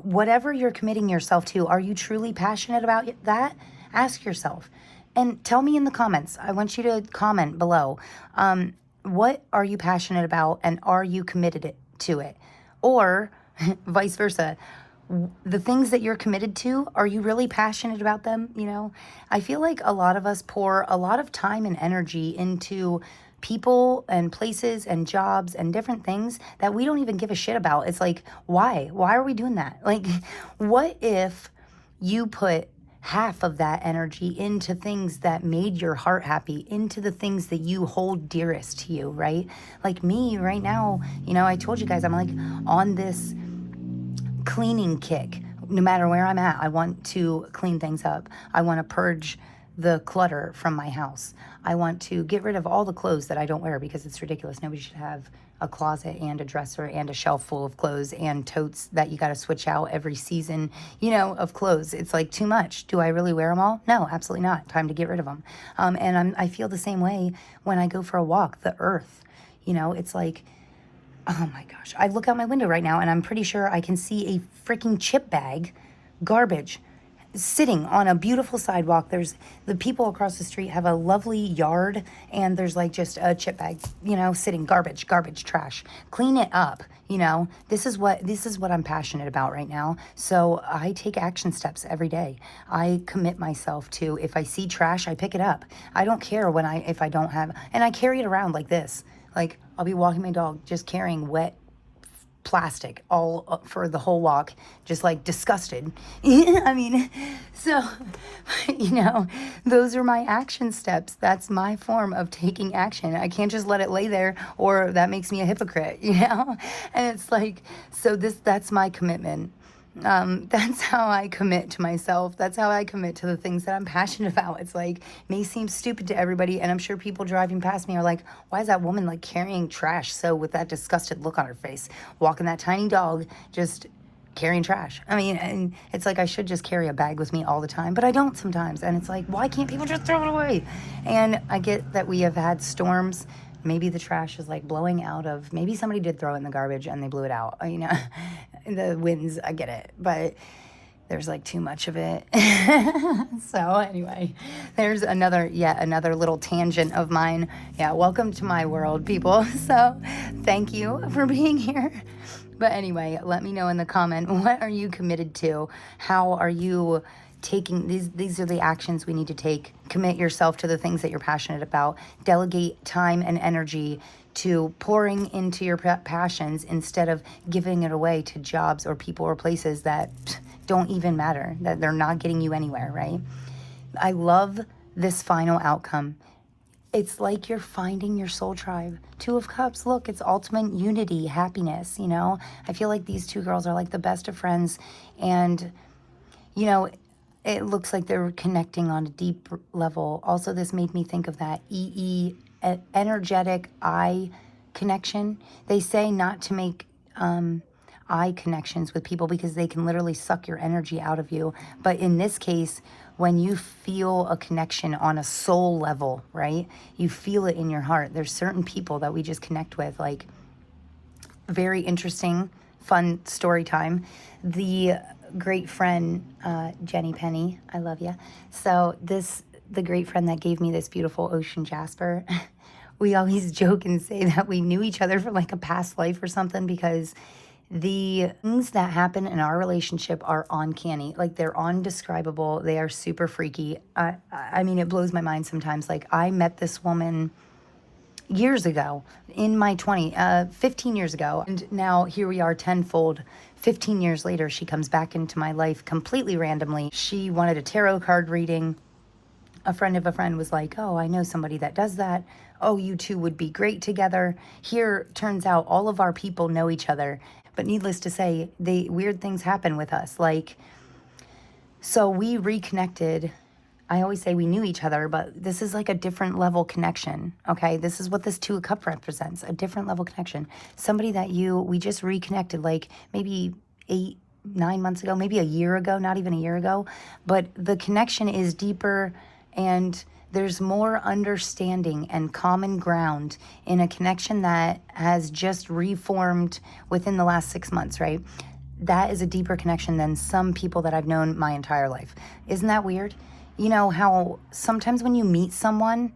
Whatever you're committing yourself to, are you truly passionate about that? Ask yourself. And tell me in the comments. I want you to comment below. What are you passionate about and are you committed to it? Or vice versa. The things that you're committed to, are you really passionate about them? You know, I feel like a lot of us pour a lot of time and energy into people and places and jobs and different things that we don't even give a shit about. It's like, why? Why are we doing that? Like, what if you put half of that energy into things that made your heart happy, into the things that you hold dearest to you, right? Like me right now, you know, I told you guys, I'm like on this cleaning kick. No matter where I'm at, I want to clean things up. I want to purge the clutter from my house. I want to get rid of all the clothes that I don't wear because it's ridiculous. Nobody should have a closet and a dresser and a shelf full of clothes and totes that you got to switch out every season, you know, of clothes. It's like too much. Do I really wear them all? No, absolutely not. Time to get rid of them. And I feel the same way when I go for a walk. The earth, you know, it's like, oh my gosh. I look out my window right now and I'm pretty sure I can see a freaking chip bag, garbage, sitting on a beautiful sidewalk. There's the people across the street have a lovely yard and there's like just a chip bag, you know, sitting, garbage, trash. Clean it up, you know. This is what I'm passionate about right now. So I take action steps every day. I commit myself to, if I see trash, I pick it up. I don't care if I don't have, and I carry it around like this. Like I'll be walking my dog just carrying wet plastic all for the whole walk, just like disgusted. I mean, so, those are my action steps. That's my form of taking action. I can't just let it lay there, or that makes me a hypocrite, And it's like, so that's my commitment. That's how I commit to myself. That's how I commit to the things that I'm passionate about. It's like, may seem stupid to everybody, and I'm sure people driving past me are like, why is that woman like carrying trash so with that disgusted look on her face, walking that tiny dog, just carrying trash? I mean, and it's like I should just carry a bag with me all the time, but I don't sometimes. And it's like, why can't people just throw it away? And I get that we have had storms. Maybe the trash is like blowing out of, maybe somebody did throw it in the garbage and they blew it out, the winds, I get it, but there's like too much of it. So anyway, there's yet another little tangent of mine. Yeah, welcome to my world, people. So thank you for being here. But anyway, let me know in the comment, what are you committed to? How are you taking these are the actions we need to take. Commit yourself to the things that you're passionate about. Delegate time and energy to pouring into your passions instead of giving it away to jobs or people or places that don't even matter, that they're not getting you anywhere, right? I love this final outcome. It's like you're finding your soul tribe. Two of Cups, look, it's ultimate unity, happiness, I feel like these two girls are like the best of friends, and it looks like they're connecting on a deep level. Also, this made me think of that energetic eye connection. They say not to make eye connections with people because they can literally suck your energy out of you. But in this case, when you feel a connection on a soul level, right? You feel it in your heart. There's certain people that we just connect with, like very interesting, fun story time. The great friend, Jenny Penny, I love you. So the great friend that gave me this beautiful ocean jasper, we always joke and say that we knew each other for like a past life or something, because the things that happen in our relationship are uncanny. Like, they're undescribable. They are super freaky. I mean, it blows my mind sometimes. Like, I met this woman years ago in my 15 years ago. And now here we are tenfold. 15 years later, she comes back into my life completely randomly. She wanted a tarot card reading. A friend of a friend was like, oh, I know somebody that does that. Oh, you two would be great together. Here, turns out all of our people know each other. But needless to say, weird things happen with us. Like, so we reconnected. I always say we knew each other, but this is like a different level connection, okay? This is what this Two of Cups represents, a different level connection. Somebody that we just reconnected like maybe 8-9 months ago, maybe a year ago, not even a year ago. But the connection is deeper, and there's more understanding and common ground in a connection that has just reformed within the last 6 months, right? That is a deeper connection than some people that I've known my entire life. Isn't that weird? You know how sometimes when you meet someone,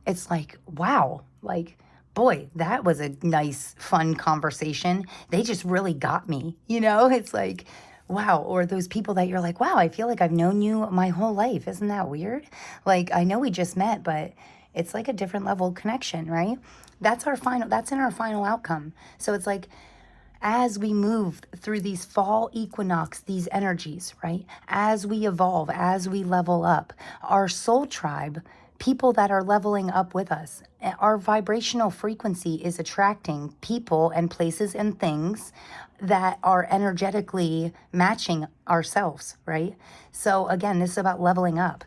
it's like, wow, like, boy, that was a nice, fun conversation. They just really got me, It's like, wow. Or those people that you're like, wow, I feel like I've known you my whole life. Isn't that weird? Like, I know we just met, but it's like a different level of connection, right? That's in our final outcome. So it's like, as we move through these fall equinox, these energies, right? As we evolve, as we level up, our soul tribe, people that are leveling up with us, our vibrational frequency is attracting people and places and things that are energetically matching ourselves, right? So again, this is about leveling up.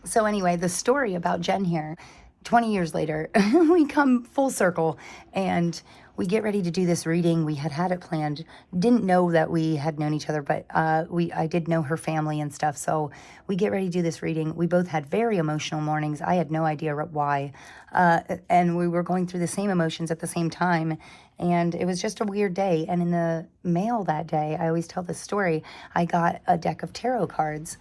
So anyway, the story about Jen here, 20 years later, we come full circle and we get ready to do this reading. We had it planned. Didn't know that we had known each other, but I did know her family and stuff. So we get ready to do this reading. We both had very emotional mornings. I had no idea why. And we were going through the same emotions at the same time. And it was just a weird day. And in the mail that day, I always tell this story, I got a deck of tarot cards,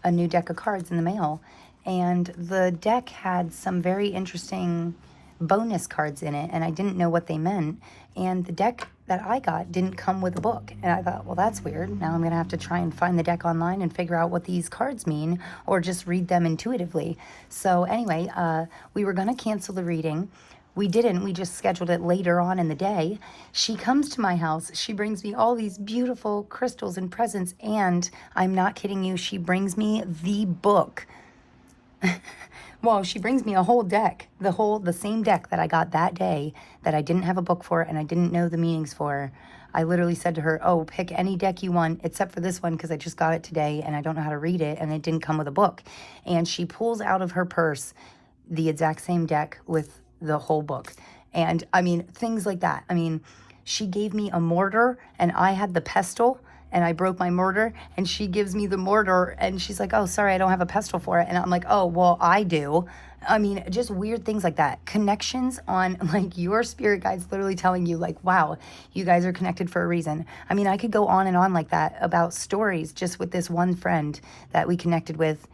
a new deck of cards in the mail. And the deck had some very interesting bonus cards in it, and I didn't know what they meant. And the deck that I got didn't come with a book. And I thought, well, that's weird. Now I'm going to have to try and find the deck online and figure out what these cards mean, or just read them intuitively. So anyway, we were going to cancel the reading. we didn't. We just scheduled it later on in the day. She comes to my house. She brings me all these beautiful crystals and presents. And I'm not kidding you, she brings me the book. Well, she brings me a whole deck, the same deck that I got that day that I didn't have a book for and I didn't know the meanings for. I literally said to her, oh, pick any deck you want except for this one because I just got it today and I don't know how to read it and it didn't come with a book. And she pulls out of her purse the exact same deck with the whole book. And I mean, things like that. I mean, she gave me a mortar and I had the pestle and I broke my mortar and she gives me the mortar and she's like, oh, sorry, I don't have a pestle for it. And I'm like, oh, well, I do. I mean, just weird things like that. Connections on like your spirit guides literally telling you like, wow, you guys are connected for a reason. I mean, I could go on and on like that about stories just with this one friend that we connected with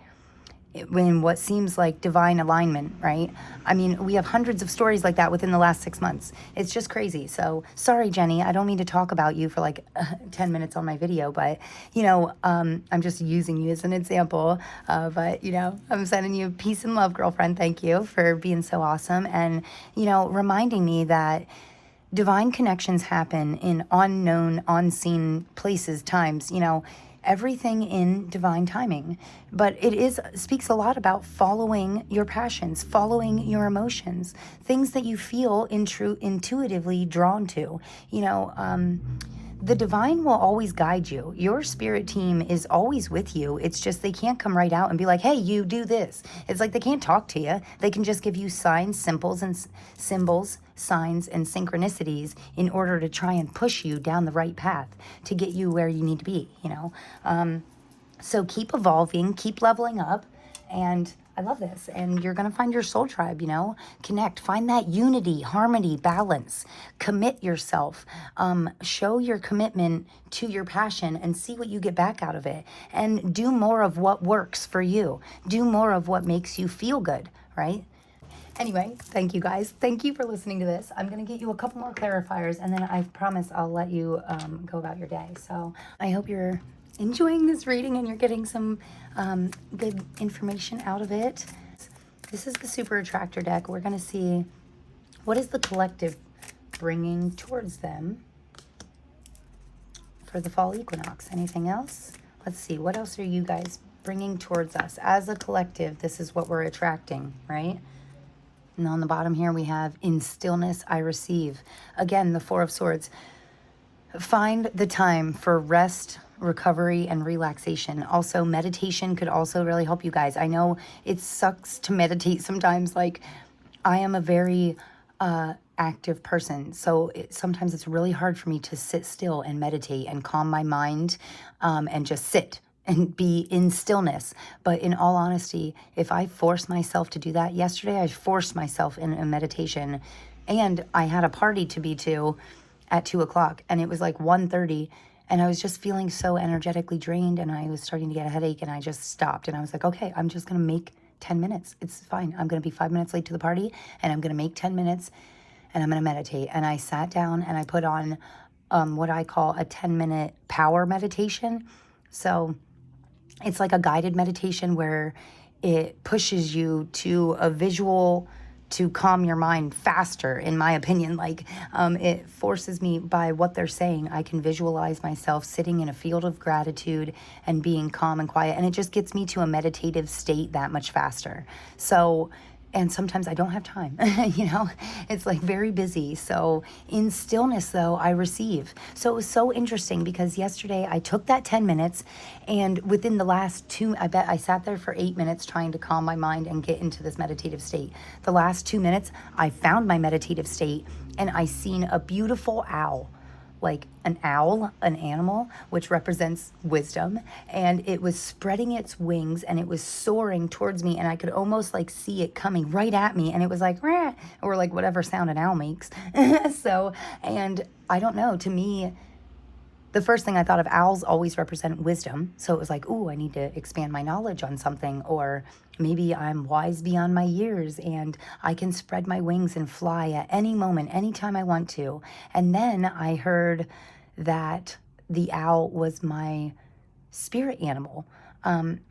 in what seems like divine alignment, right? I mean, we have hundreds of stories like that within the last 6 months. It's just crazy. So sorry, Jenny, I don't mean to talk about you for like 10 minutes on my video, but you know, I'm just using you as an example. But you know, I'm sending you peace and love, girlfriend. Thank you for being so awesome. And you know, reminding me that divine connections happen in unknown, unseen places, times, you know, everything in divine timing. But it speaks a lot about following your passions, following your emotions, things that you feel intuitively drawn to. You know, the divine will always guide you. Your spirit team is always with you. It's just they can't come right out and be like, hey, you do this. It's like they can't talk to you. They can just give you signs, symbols, signs, and synchronicities in order to try and push you down the right path to get you where you need to be, you know. So keep evolving, keep leveling up, and I love this. And you're going to find your soul tribe, you know, connect, find that unity, harmony, balance, commit yourself, show your commitment to your passion and see what you get back out of it. And do more of what works for you. Do more of what makes you feel good, right? Anyway, thank you guys. Thank you for listening to this. I'm going to get you a couple more clarifiers and then I promise I'll let you go about your day. So I hope you're enjoying this reading and you're getting some good information out of it. This is the Super Attractor deck. We're going to see what is the collective bringing towards them for the fall equinox. Anything else? Let's see. What else are you guys bringing towards us? As a collective, this is what we're attracting, right? And on the bottom here, we have in stillness, I receive. Again, the Four of Swords. Find the time for rest, recovery, and relaxation. Also, meditation could also really help you guys. I know it sucks to meditate sometimes. Like, I am a very active person. So sometimes it's really hard for me to sit still and meditate and calm my mind and just sit and be in stillness. But in all honesty, if I force myself to do that, yesterday I forced myself in a meditation and I had a party to be to at 2 o'clock and it was like 1:30 and I was just feeling so energetically drained and I was starting to get a headache and I just stopped and I was like, okay, I'm just going to make 10 minutes. It's fine. I'm going to be 5 minutes late to the party and I'm going to make 10 minutes and I'm going to meditate. And I sat down and I put on what I call a 10-minute power meditation. So it's like a guided meditation where it pushes you to a visual to calm your mind faster, in my opinion. Like it forces me by what they're saying. I can visualize myself sitting in a field of gratitude and being calm and quiet. And it just gets me to a meditative state that much faster. So, and sometimes I don't have time, you know, it's like very busy. So in stillness though, I receive. So it was so interesting because yesterday I took that 10 minutes and within the last I bet I sat there for 8 minutes trying to calm my mind and get into this meditative state. The last 2 minutes, I found my meditative state and I seen a beautiful owl. Like an owl, an animal, which represents wisdom. And it was spreading its wings and it was soaring towards me. And I could almost like see it coming right at me. And it was like, rah, or like whatever sound an owl makes. So, and I don't know, to me, the first thing I thought of, owls always represent wisdom. So it was like, ooh, I need to expand my knowledge on something. Or maybe I'm wise beyond my years and I can spread my wings and fly at any moment, anytime I want to. And then I heard that the owl was my spirit animal.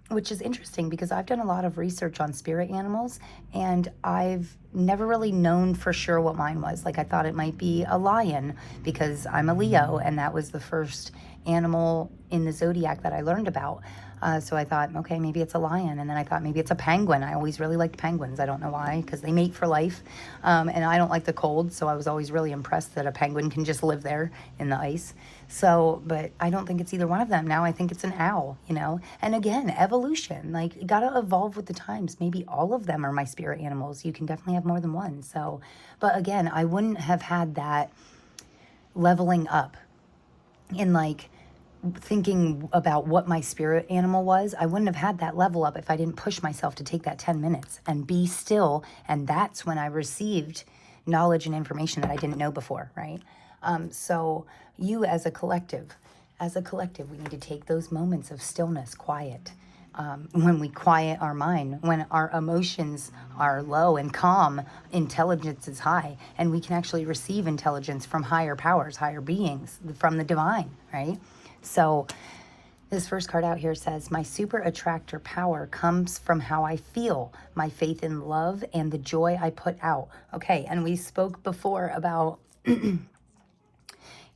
which is interesting because I've done a lot of research on spirit animals, and I've never really known for sure what mine was. Like, I thought it might be a lion because I'm a Leo, and that was the first animal in the zodiac that I learned about. So I thought, okay, maybe it's a lion. And then I thought maybe it's a penguin. I always really liked penguins. I don't know why, because they mate for life. And I don't like the cold, so I was always really impressed that a penguin can just live there in the ice. So, but I don't think it's either one of them. Now I think it's an owl, you know? And again, evolution, like, you gotta evolve with the times. Maybe all of them are my spirit animals. You can definitely have more than one. So, but again, I wouldn't have had that leveling up in, like, thinking about what my spirit animal was. I wouldn't have had that level up if I didn't push myself to take that 10 minutes and be still. And that's when I received knowledge and information that I didn't know before, right? So you as a collective, we need to take those moments of stillness, quiet. When we quiet our mind, when our emotions are low and calm, intelligence is high, and we can actually receive intelligence from higher powers, higher beings, from the divine, right? So this first card out here says, my super attractor power comes from how I feel, my faith in love, and the joy I put out. Okay, and we spoke before about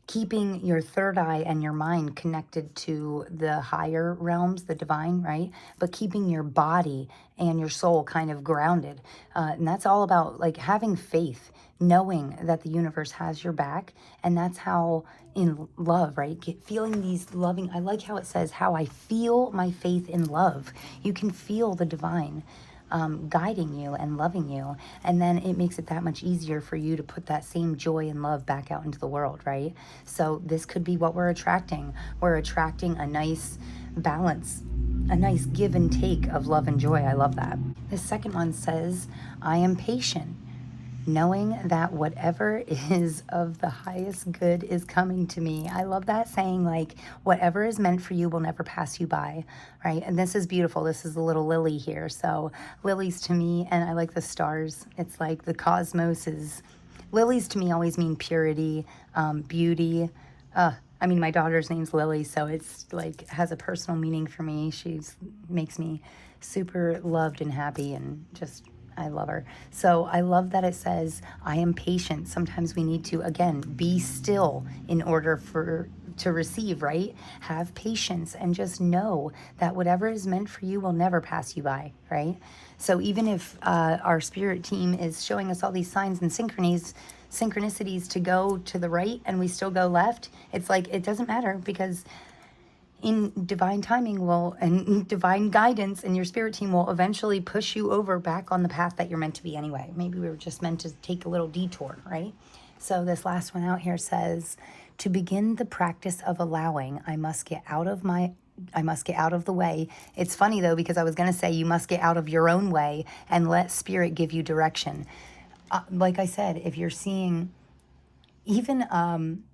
keeping your third eye and your mind connected to the higher realms, the divine, right? But keeping your body and your soul kind of grounded. And that's all about, like, having faith, knowing that the universe has your back. And that's how, in love, right? Feeling these loving, I like how it says, how I feel my faith in love. You can feel the divine guiding you and loving you, and then it makes it that much easier for you to put that same joy and love back out into the world, right? So this could be what we're attracting. We're attracting a nice balance, a nice give and take of love and joy. I love that. The second one says, I am patient, knowing that whatever is of the highest good is coming to me. I love that saying, like, whatever is meant for you will never pass you by, right? And this is beautiful. This is the little lily here. So lilies to me, and I like the stars. It's like the cosmos is, lilies to me always mean purity, beauty. I mean, my daughter's name's Lily, so it's like, has a personal meaning for me. She's makes me super loved and happy, and just, I love her. So I love that it says, I am patient. Sometimes we need to, again, be still in order to receive, right? Have patience and just know that whatever is meant for you will never pass you by, right? So even if our spirit team is showing us all these signs and synchronicities to go to the right and we still go left, it's like, it doesn't matter, because in divine timing and divine guidance, and your spirit team will eventually push you over back on the path that you're meant to be anyway. Maybe we were just meant to take a little detour, right? So this last one out here says, to begin the practice of allowing, I must get out of the way. It's funny though, because I was going to say you must get out of your own way and let spirit give you direction. Like I said, if you're seeing, even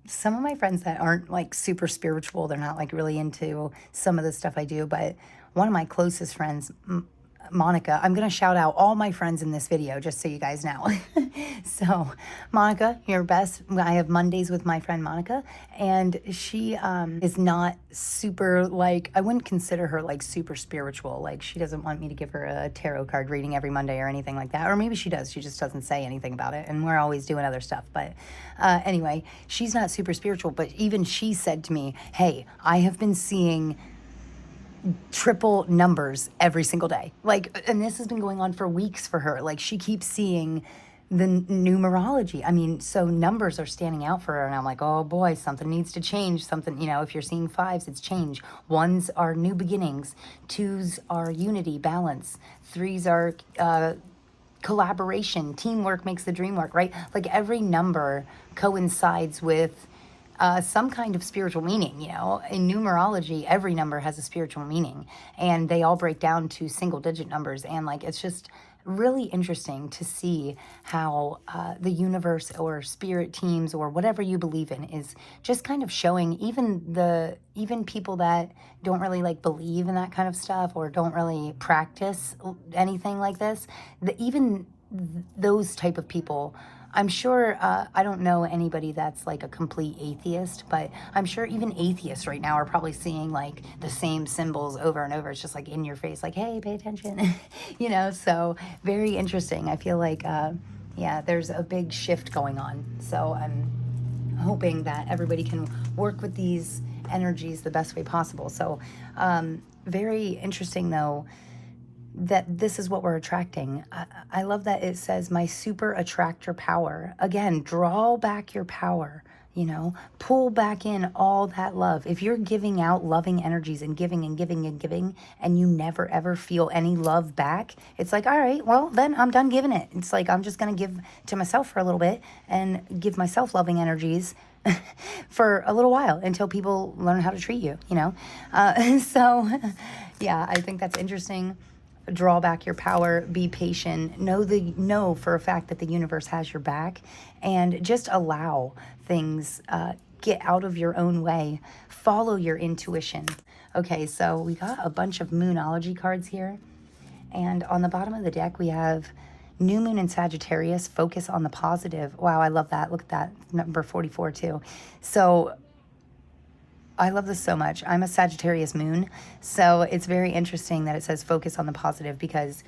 some of my friends that aren't like super spiritual, they're not like really into some of the stuff I do, but one of my closest friends, Monica, I'm going to shout out all my friends in this video just so you guys know. So Monica, you're best. I have Mondays with my friend Monica, and she is not super, like, I wouldn't consider her like super spiritual. Like, she doesn't want me to give her a tarot card reading every Monday or anything like that. Or maybe she does. She just doesn't say anything about it. And we're always doing other stuff. But anyway, she's not super spiritual, but even she said to me, hey, I have been seeing triple numbers every single day. Like, and this has been going on for weeks for her. Like, she keeps seeing the numerology. I mean, so numbers are standing out for her, and I'm like, oh boy, something needs to change. Something, you know, if you're seeing fives, it's change. Ones are new beginnings. Twos are unity, balance. Threes are collaboration. Teamwork makes the dream work, right? Like, every number coincides with some kind of spiritual meaning, you know. In numerology, every number has a spiritual meaning, and they all break down to single digit numbers. And like, it's just really interesting to see how the universe or spirit teams or whatever you believe in is just kind of showing even people that don't really like believe in that kind of stuff or don't really practice anything like this, even those type of people I'm sure, I don't know anybody that's like a complete atheist, but I'm sure even atheists right now are probably seeing like the same symbols over and over. It's just like in your face, like, hey, pay attention, you know, so very interesting. I feel like, yeah, there's a big shift going on. So I'm hoping that everybody can work with these energies the best way possible. So, very interesting though, that this is what we're attracting. I love that it says, my super attractor power. Again, draw back your power, you know, pull back in all that love. If you're giving out loving energies and giving and giving and giving, and you never ever feel any love back, it's like, all right, well, then I'm done giving it. It's like, I'm just going to give to myself for a little bit and give myself loving energies for a little while until people learn how to treat you, you know? So, yeah, I think that's interesting. Draw back your power, be patient, know for a fact that the universe has your back, and just allow things, get out of your own way, follow your intuition. Okay, so we got a bunch of Moonology cards here, and on the bottom of the deck we have New Moon in Sagittarius, focus on the positive. Wow, I love that. Look at that, number 44 too. So I love this so much. I'm a Sagittarius moon, so it's very interesting that it says focus on the positive because,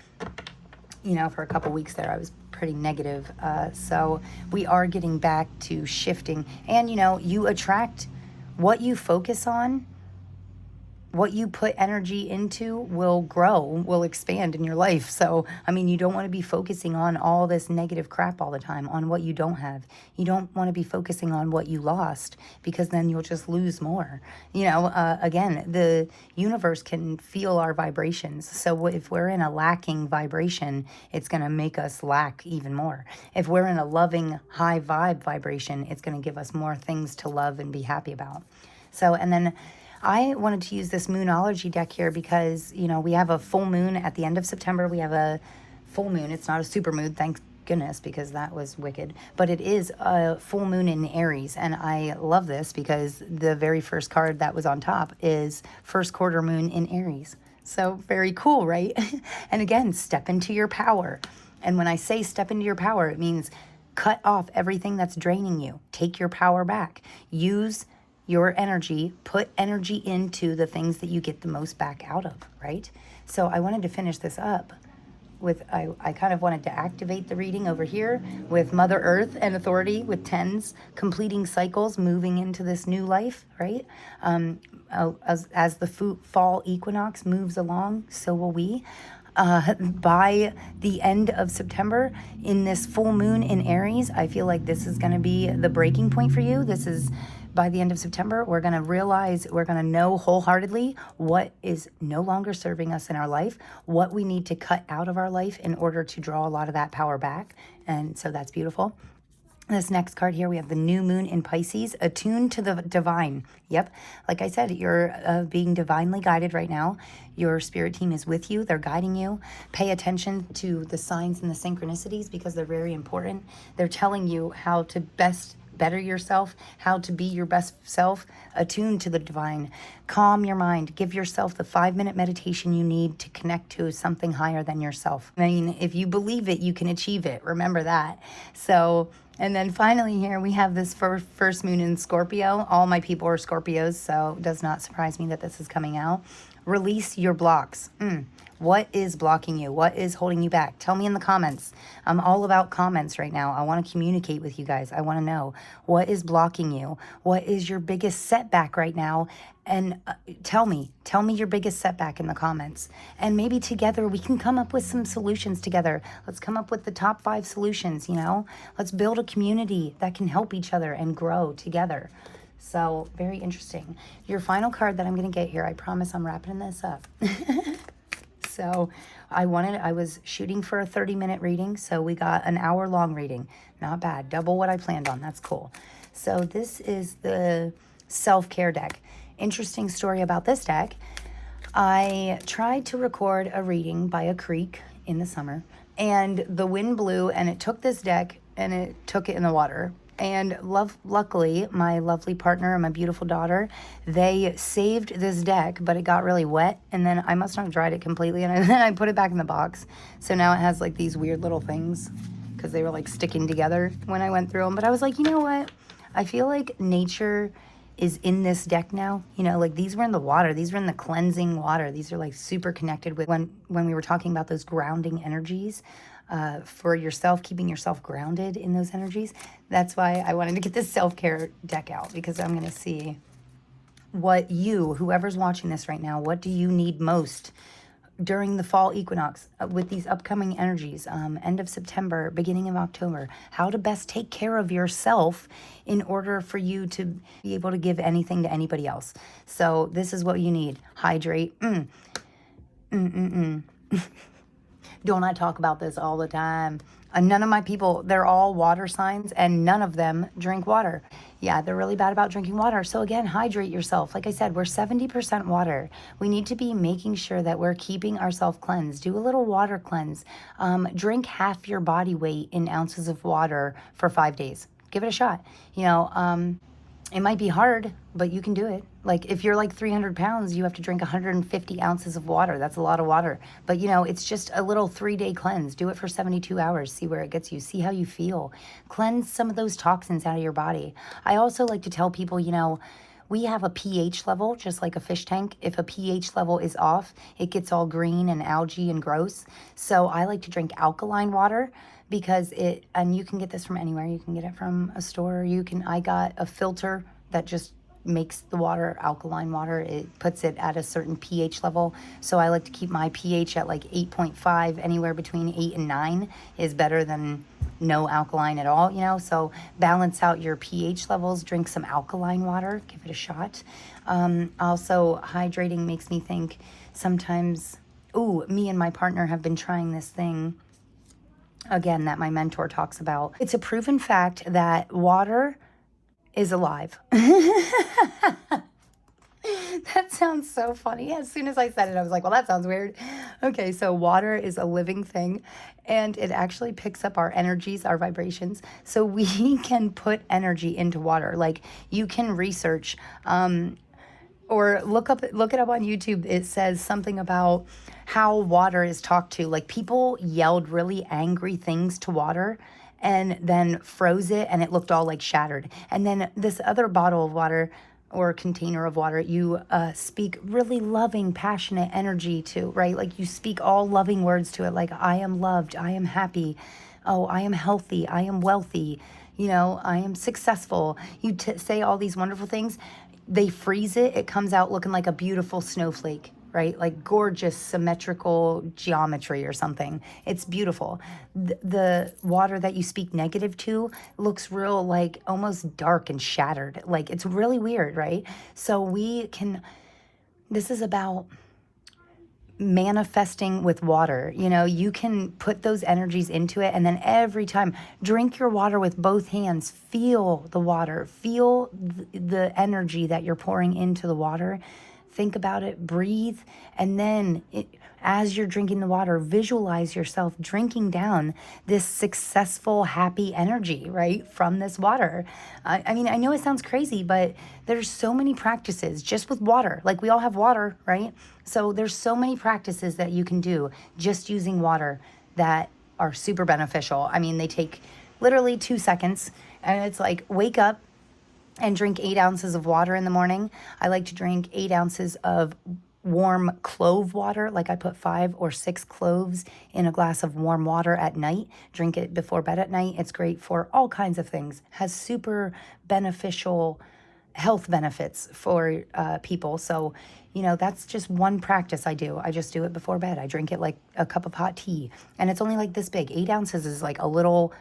you know, for a couple weeks there I was pretty negative. So we are getting back to shifting. And, you know, you attract what you focus on. What you put energy into will grow, will expand in your life. So, I mean, you don't want to be focusing on all this negative crap all the time, on what you don't have. You don't want to be focusing on what you lost, because then you'll just lose more. You know, again, the universe can feel our vibrations. So if we're in a lacking vibration, it's going to make us lack even more. If we're in a loving, high vibe vibration, it's going to give us more things to love and be happy about. So, and then I wanted to use this Moonology deck here because, you know, we have a full moon at the end of September. We have a full moon. It's not a super moon, thank goodness, because that was wicked. But it is a full moon in Aries. And I love this because the very first card that was on top is first quarter moon in Aries. So very cool, right? And again, step into your power. And when I say step into your power, it means cut off everything that's draining you. Take your power back. Use your energy, put energy into the things that you get the most back out of, right? So I wanted to finish this up with, I kind of wanted to activate the reading over here with Mother Earth and authority with tens, completing cycles, moving into this new life, right? As the fall equinox moves along, so will we. By the end of September, in this full moon in Aries, I feel like this is going to be the breaking point for you. This is by the end of September, we're going to realize, we're going to know wholeheartedly what is no longer serving us in our life, what we need to cut out of our life in order to draw a lot of that power back. And so that's beautiful. This next card here, we have the new moon in Pisces, attuned to the divine. Yep. Like I said, you're being divinely guided right now. Your spirit team is with you. They're guiding you. Pay attention to the signs and the synchronicities because they're very important. They're telling you how to better yourself, how to be your best self, attuned to the divine. Calm your mind. Give yourself the 5-minute meditation you need to connect to something higher than yourself. I mean, if you believe it, you can achieve it. Remember that. So, and then finally here we have this first moon in Scorpio. All my people are Scorpios, so it does not surprise me that this is coming out. Release your blocks. What is blocking you? What is holding you back? Tell me in the comments. I'm all about comments right now. I want to communicate with you guys. I want to know what is blocking you. What is your biggest setback right now? And tell me your biggest setback in the comments. And maybe together we can come up with some solutions together. Let's come up with the top 5 solutions, you know? Let's build a community that can help each other and grow together. So very interesting. Your final card that I'm going to get here, I promise I'm wrapping this up. So I was shooting for a 30-minute reading, so we got an hour-long reading. Not bad. Double what I planned on. That's cool. So this is the self-care deck. Interesting story about this deck. I tried to record a reading by a creek in the summer, and the wind blew, and it took this deck, and it took it in the water. And luckily, my lovely partner and my beautiful daughter, they saved this deck, but it got really wet. And then I must not have dried it completely. And then I put it back in the box. So now it has like these weird little things because they were like sticking together when I went through them. But I was like, you know what? I feel like nature is in this deck now. You know, like these were in the water. These were in the cleansing water. These are like super connected with when we were talking about those grounding energies for yourself, keeping yourself grounded in those energies. That's why I wanted to get this self-care deck out, because I'm going to see what whoever's watching this right now, what do you need most during the fall equinox with these upcoming energies, end of September, beginning of October, how to best take care of yourself in order for you to be able to give anything to anybody else. So this is what you need. Hydrate. Don't I talk about this all the time? None of my people, they're all water signs, and none of them drink water. Yeah, they're really bad about drinking water. So again, hydrate yourself. Like I said, we're 70% water. We need to be making sure that we're keeping ourselves cleansed. Do a little water cleanse. Drink half your body weight in ounces of water for 5 days. Give it a shot. You know, it might be hard, but you can do it. Like if you're like 300 pounds, you have to drink 150 ounces of water. That's a lot of water. But you know, it's just a little 3-day cleanse. Do it for 72 hours. See where it gets you. See how you feel. Cleanse some of those toxins out of your body. I also like to tell people, you know, we have a pH level, just like a fish tank. If a pH level is off, it gets all green and algae and gross. So I like to drink alkaline water, because and you can get this from anywhere. You can get it from a store. I got a filter that just makes the water alkaline water. It puts it at a certain pH level. So I like to keep my pH at like 8.5. Anywhere between 8 and 9 is better than no alkaline at all, you know. So balance out your pH levels. Drink some alkaline water. Give it a shot. Also, hydrating makes me think sometimes, me and my partner have been trying this thing again that my mentor talks about. It's a proven fact that water is alive. That sounds so funny. As soon as I said it, I was like, well, that sounds weird. Okay, so water is a living thing, and it actually picks up our energies, our vibrations. So we can put energy into water. Like you can research or look it up on YouTube. It says something about how water is talked to. Like people yelled really angry things to water and then froze it, and it looked all like shattered. And then this other bottle of water or container of water, you speak really loving, passionate energy to, right? Like you speak all loving words to it, like I am loved, I am happy, oh, I am healthy, I am wealthy, you know, I am successful. You say all these wonderful things. They freeze it. It comes out looking like a beautiful snowflake, right? Like gorgeous symmetrical geometry or something. It's beautiful. The water that you speak negative to looks real, like almost dark and shattered. Like it's really weird, right? So this is about manifesting with water. You know, you can put those energies into it, and then every time drink your water with both hands. Feel the water, feel the energy that you're pouring into the water. Think about it, breathe, and then as you're drinking the water, visualize yourself drinking down this successful, happy energy, right, from this water. I mean, I know it sounds crazy, but there's so many practices just with water. Like we all have water, right? So there's so many practices that you can do just using water that are super beneficial. I mean, they take literally 2 seconds, and it's like wake up and drink 8 ounces of water in the morning. I like to drink 8 ounces of warm clove water. Like I put 5 or 6 cloves in a glass of warm water at night. Drink it before bed at night. It's great for all kinds of things. Has super beneficial health benefits for people. So, you know, that's just one practice I do. I just do it before bed. I drink it like a cup of hot tea, and it's only like this big. 8 ounces is like a little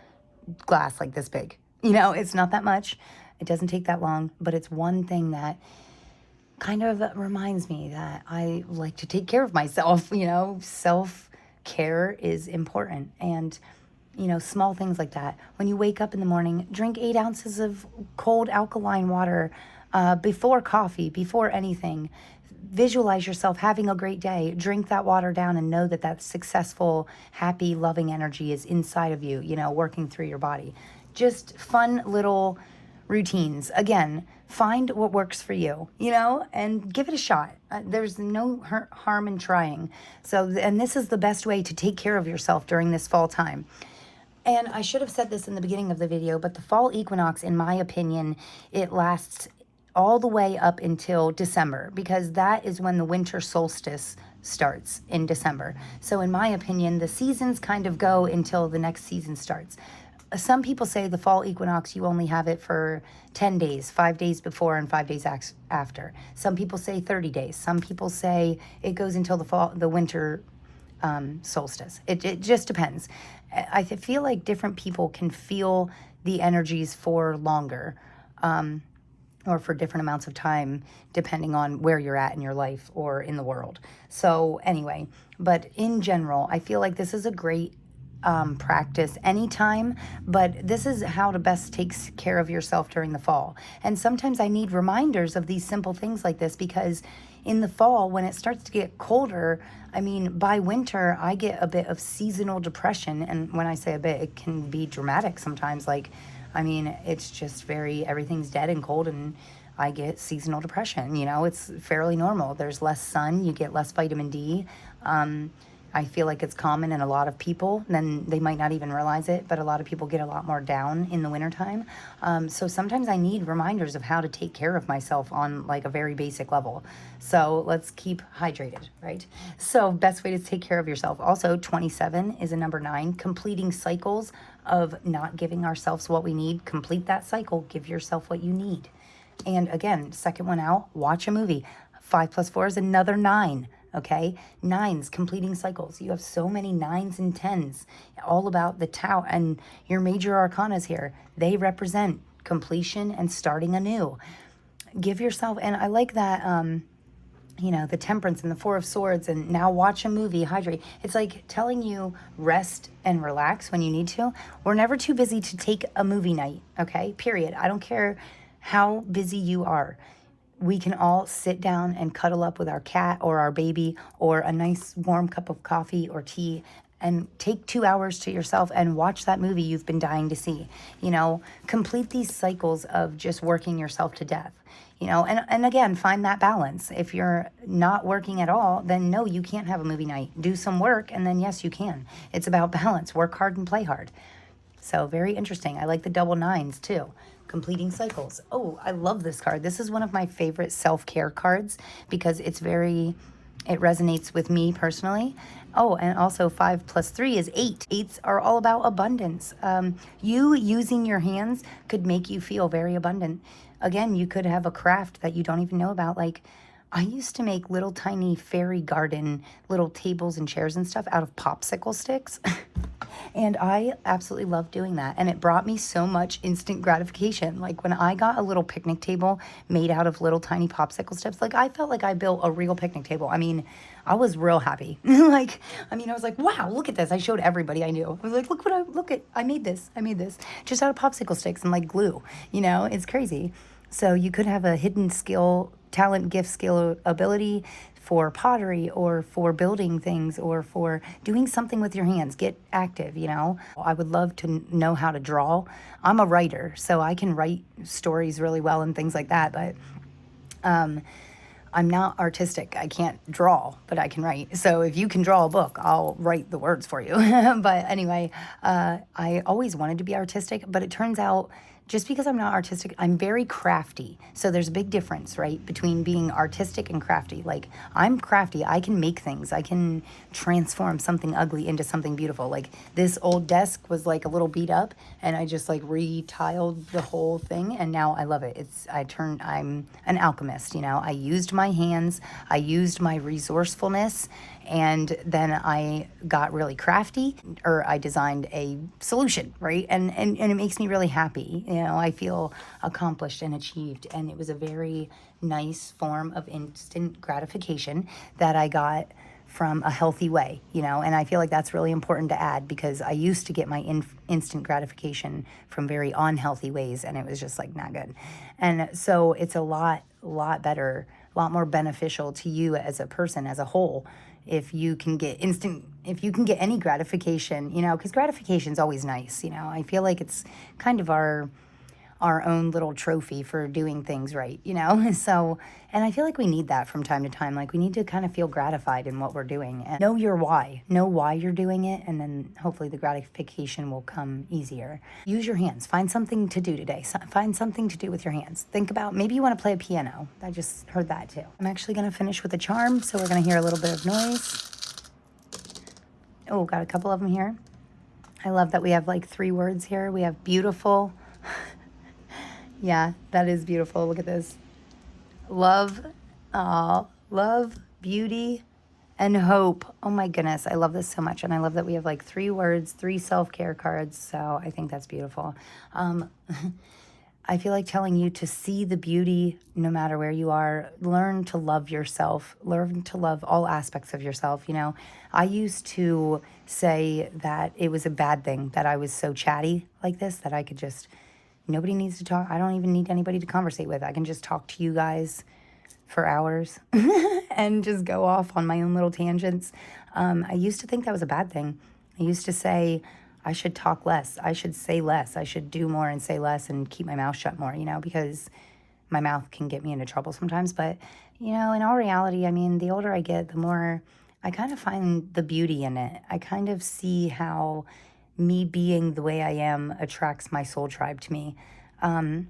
glass like this big. You know, it's not that much. It doesn't take that long, but it's one thing that kind of reminds me that I like to take care of myself. You know, self-care is important. And, you know, small things like that. When you wake up in the morning, drink 8 ounces of cold alkaline water before coffee, before anything. Visualize yourself having a great day. Drink that water down and know that that successful, happy, loving energy is inside of you, you know, working through your body. Just fun little routines. Again, find what works for you, you know, and give it a shot. There's no harm in trying. So, and this is the best way to take care of yourself during this fall time. And I should have said this in the beginning of the video, but the fall equinox, in my opinion, it lasts all the way up until December, because that is when the winter solstice starts in December. So in my opinion, the seasons kind of go until the next season starts. Some people say the fall equinox, you only have it for 10 days, 5 days before and 5 days after. Some people say 30 days. Some people say it goes until the winter solstice. It just depends. I feel like different people can feel the energies for longer, or for different amounts of time, depending on where you're at in your life or in the world. So anyway, but in general, I feel like this is a great practice anytime, but this is how to best take care of yourself during the fall. And sometimes I need reminders of these simple things like this, because in the fall, when it starts to get colder, I mean, by winter, I get a bit of seasonal depression. And when I say a bit, it can be dramatic sometimes. Like, I mean, it's just everything's dead and cold, and I get seasonal depression. You know, it's fairly normal. There's less sun, you get less vitamin D. I feel like it's common in a lot of people, then they might not even realize it, but a lot of people get a lot more down in the wintertime. So sometimes I need reminders of how to take care of myself on like a very basic level. So let's keep hydrated, right? So best way to take care of yourself. Also, 27 is a number 9, completing cycles of not giving ourselves what we need. Complete that cycle, give yourself what you need. And again, second one out, watch a movie. 5 plus 4 is another 9. Okay, 9s, completing cycles. You have so many 9s and 10s, all about the Tao, and your major arcanas here. They represent completion and starting anew. Give yourself, and I like that, you know, the Temperance and the 4 of Swords, and now watch a movie, hydrate. It's like telling you rest and relax when you need to. We're never too busy to take a movie night, okay, period. I don't care how busy you are. We can all sit down and cuddle up with our cat or our baby or a nice warm cup of coffee or tea and take 2 hours to yourself and watch that movie you've been dying to see. You know, complete these cycles of just working yourself to death. You know, and again, find that balance. If you're not working at all, then no, you can't have a movie night. Do some work, and then yes, you can. It's about balance. Work hard and play hard. So very interesting. I like the double 9s too. Completing cycles. Oh, I love this card. This is one of my favorite self-care cards because it resonates with me personally. Oh, and also 5 plus 3 is 8. 8s are all about abundance. You using your hands could make you feel very abundant. Again, you could have a craft that you don't even know about. Like, I used to make little tiny fairy garden, little tables and chairs and stuff out of popsicle sticks. And I absolutely love doing that. And it brought me so much instant gratification. Like when I got a little picnic table made out of little tiny popsicle sticks, like I felt like I built a real picnic table. I mean, I was real happy. I was like, wow, look at this. I showed everybody I knew. I was like, I made this. Just out of popsicle sticks and like glue. You know, it's crazy. So you could have a hidden skill, talent, gift, skill, ability for pottery or for building things or for doing something with your hands. Get active, you know. I would love to know how to draw. I'm a writer, so I can write stories really well and things like that, but I'm not artistic. I can't draw, but I can write. So if you can draw a book, I'll write the words for you. But anyway, I always wanted to be artistic, but it turns out just because I'm not artistic, I'm very crafty. So there's a big difference, right, between being artistic and crafty. Like, I'm crafty. I can make things. I can transform something ugly into something beautiful. Like, this old desk was like a little beat up, and I just like retiled the whole thing, and now I love it. I'm an alchemist, you know. I used my hands. I used my resourcefulness, and then I got really crafty, or I designed a solution, right? And it makes me really happy. You know, I feel accomplished and achieved. And it was a very nice form of instant gratification that I got from a healthy way, you know, and I feel like that's really important to add because I used to get my instant gratification from very unhealthy ways, and it was just like not good. And so it's a lot better, a lot more beneficial to you as a person as a whole if you can get any gratification, you know, because gratification is always nice, you know. I feel like it's kind of our our own little trophy for doing things right, you know? So, and I feel like we need that from time to time. Like, we need to kind of feel gratified in what we're doing and know your why. Know why you're doing it, and then hopefully the gratification will come easier. Use your hands. Find something to do today. Find something to do with your hands. Think about, maybe you want to play a piano. I just heard that too. I'm actually going to finish with a charm, so we're going to hear a little bit of noise. Oh, got a couple of them here. I love that we have like 3 words here. We have beautiful. Yeah, that is beautiful. Look at this. Love, love, beauty, and hope. Oh my goodness, I love this so much. And I love that we have like 3 words, 3 self-care cards. So I think that's beautiful. I feel like telling you to see the beauty no matter where you are. Learn to love yourself. Learn to love all aspects of yourself. You know, I used to say that it was a bad thing that I was so chatty like this, that I could just, nobody needs to talk. I don't even need anybody to conversate with. I can just talk to you guys for hours and just go off on my own little tangents. I used to think that was a bad thing. I used to say I should talk less. I should say less. I should do more and say less and keep my mouth shut more, you know, because my mouth can get me into trouble sometimes. But, you know, in all reality, I mean, the older I get, the more I kind of find the beauty in it. I kind of see how me being the way I am attracts my soul tribe to me. And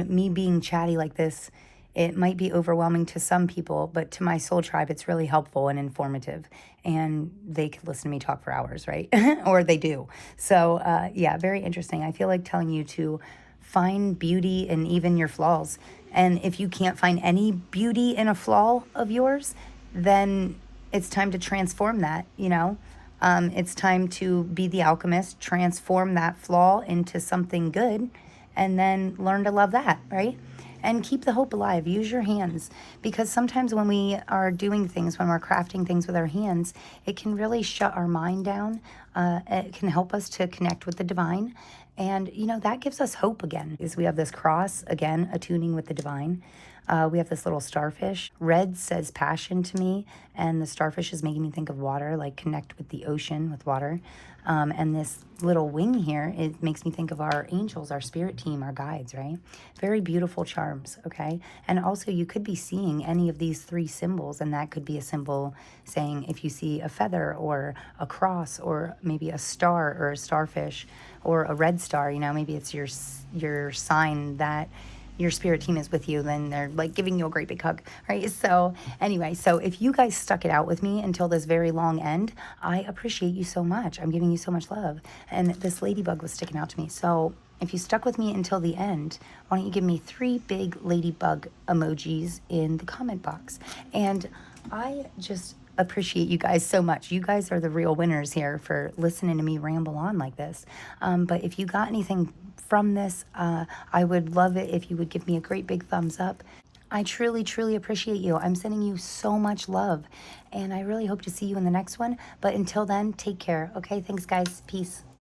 me being chatty like this, it might be overwhelming to some people, but to my soul tribe, it's really helpful and informative. And they could listen to me talk for hours, right? Or they do. So, yeah, very interesting. I feel like telling you to find beauty in even your flaws. And if you can't find any beauty in a flaw of yours, then it's time to transform that, you know? It's time to be the alchemist, transform that flaw into something good, and then learn to love that, right? And keep the hope alive. Use your hands, because sometimes when we are doing things, when we're crafting things with our hands, it can really shut our mind down. It can help us to connect with the divine. And, you know, that gives us hope again. Is we have this cross, again, attuning with the divine. We have this little starfish. Red says passion to me, and the starfish is making me think of water, like connect with the ocean, with water. And this little wing here, it makes me think of our angels, our spirit team, our guides, right? Very beautiful charms, okay? And also you could be seeing any of these 3 symbols, and that could be a symbol saying if you see a feather or a cross or maybe a star or a starfish or a red star, you know, maybe it's your sign that your spirit team is with you, then they're like giving you a great big hug, right? So anyway, so if you guys stuck it out with me until this very long end, I appreciate you so much. I'm giving you so much love. And this ladybug was sticking out to me. So if you stuck with me until the end, why don't you give me 3 big ladybug emojis in the comment box? And I just appreciate you guys so much. You guys are the real winners here for listening to me ramble on like this. But if you got anything from this, I would love it if you would give me a great big thumbs up. I truly, truly appreciate you. I'm sending you so much love, and I really hope to see you in the next one. But until then, take care. Okay, thanks guys. Peace.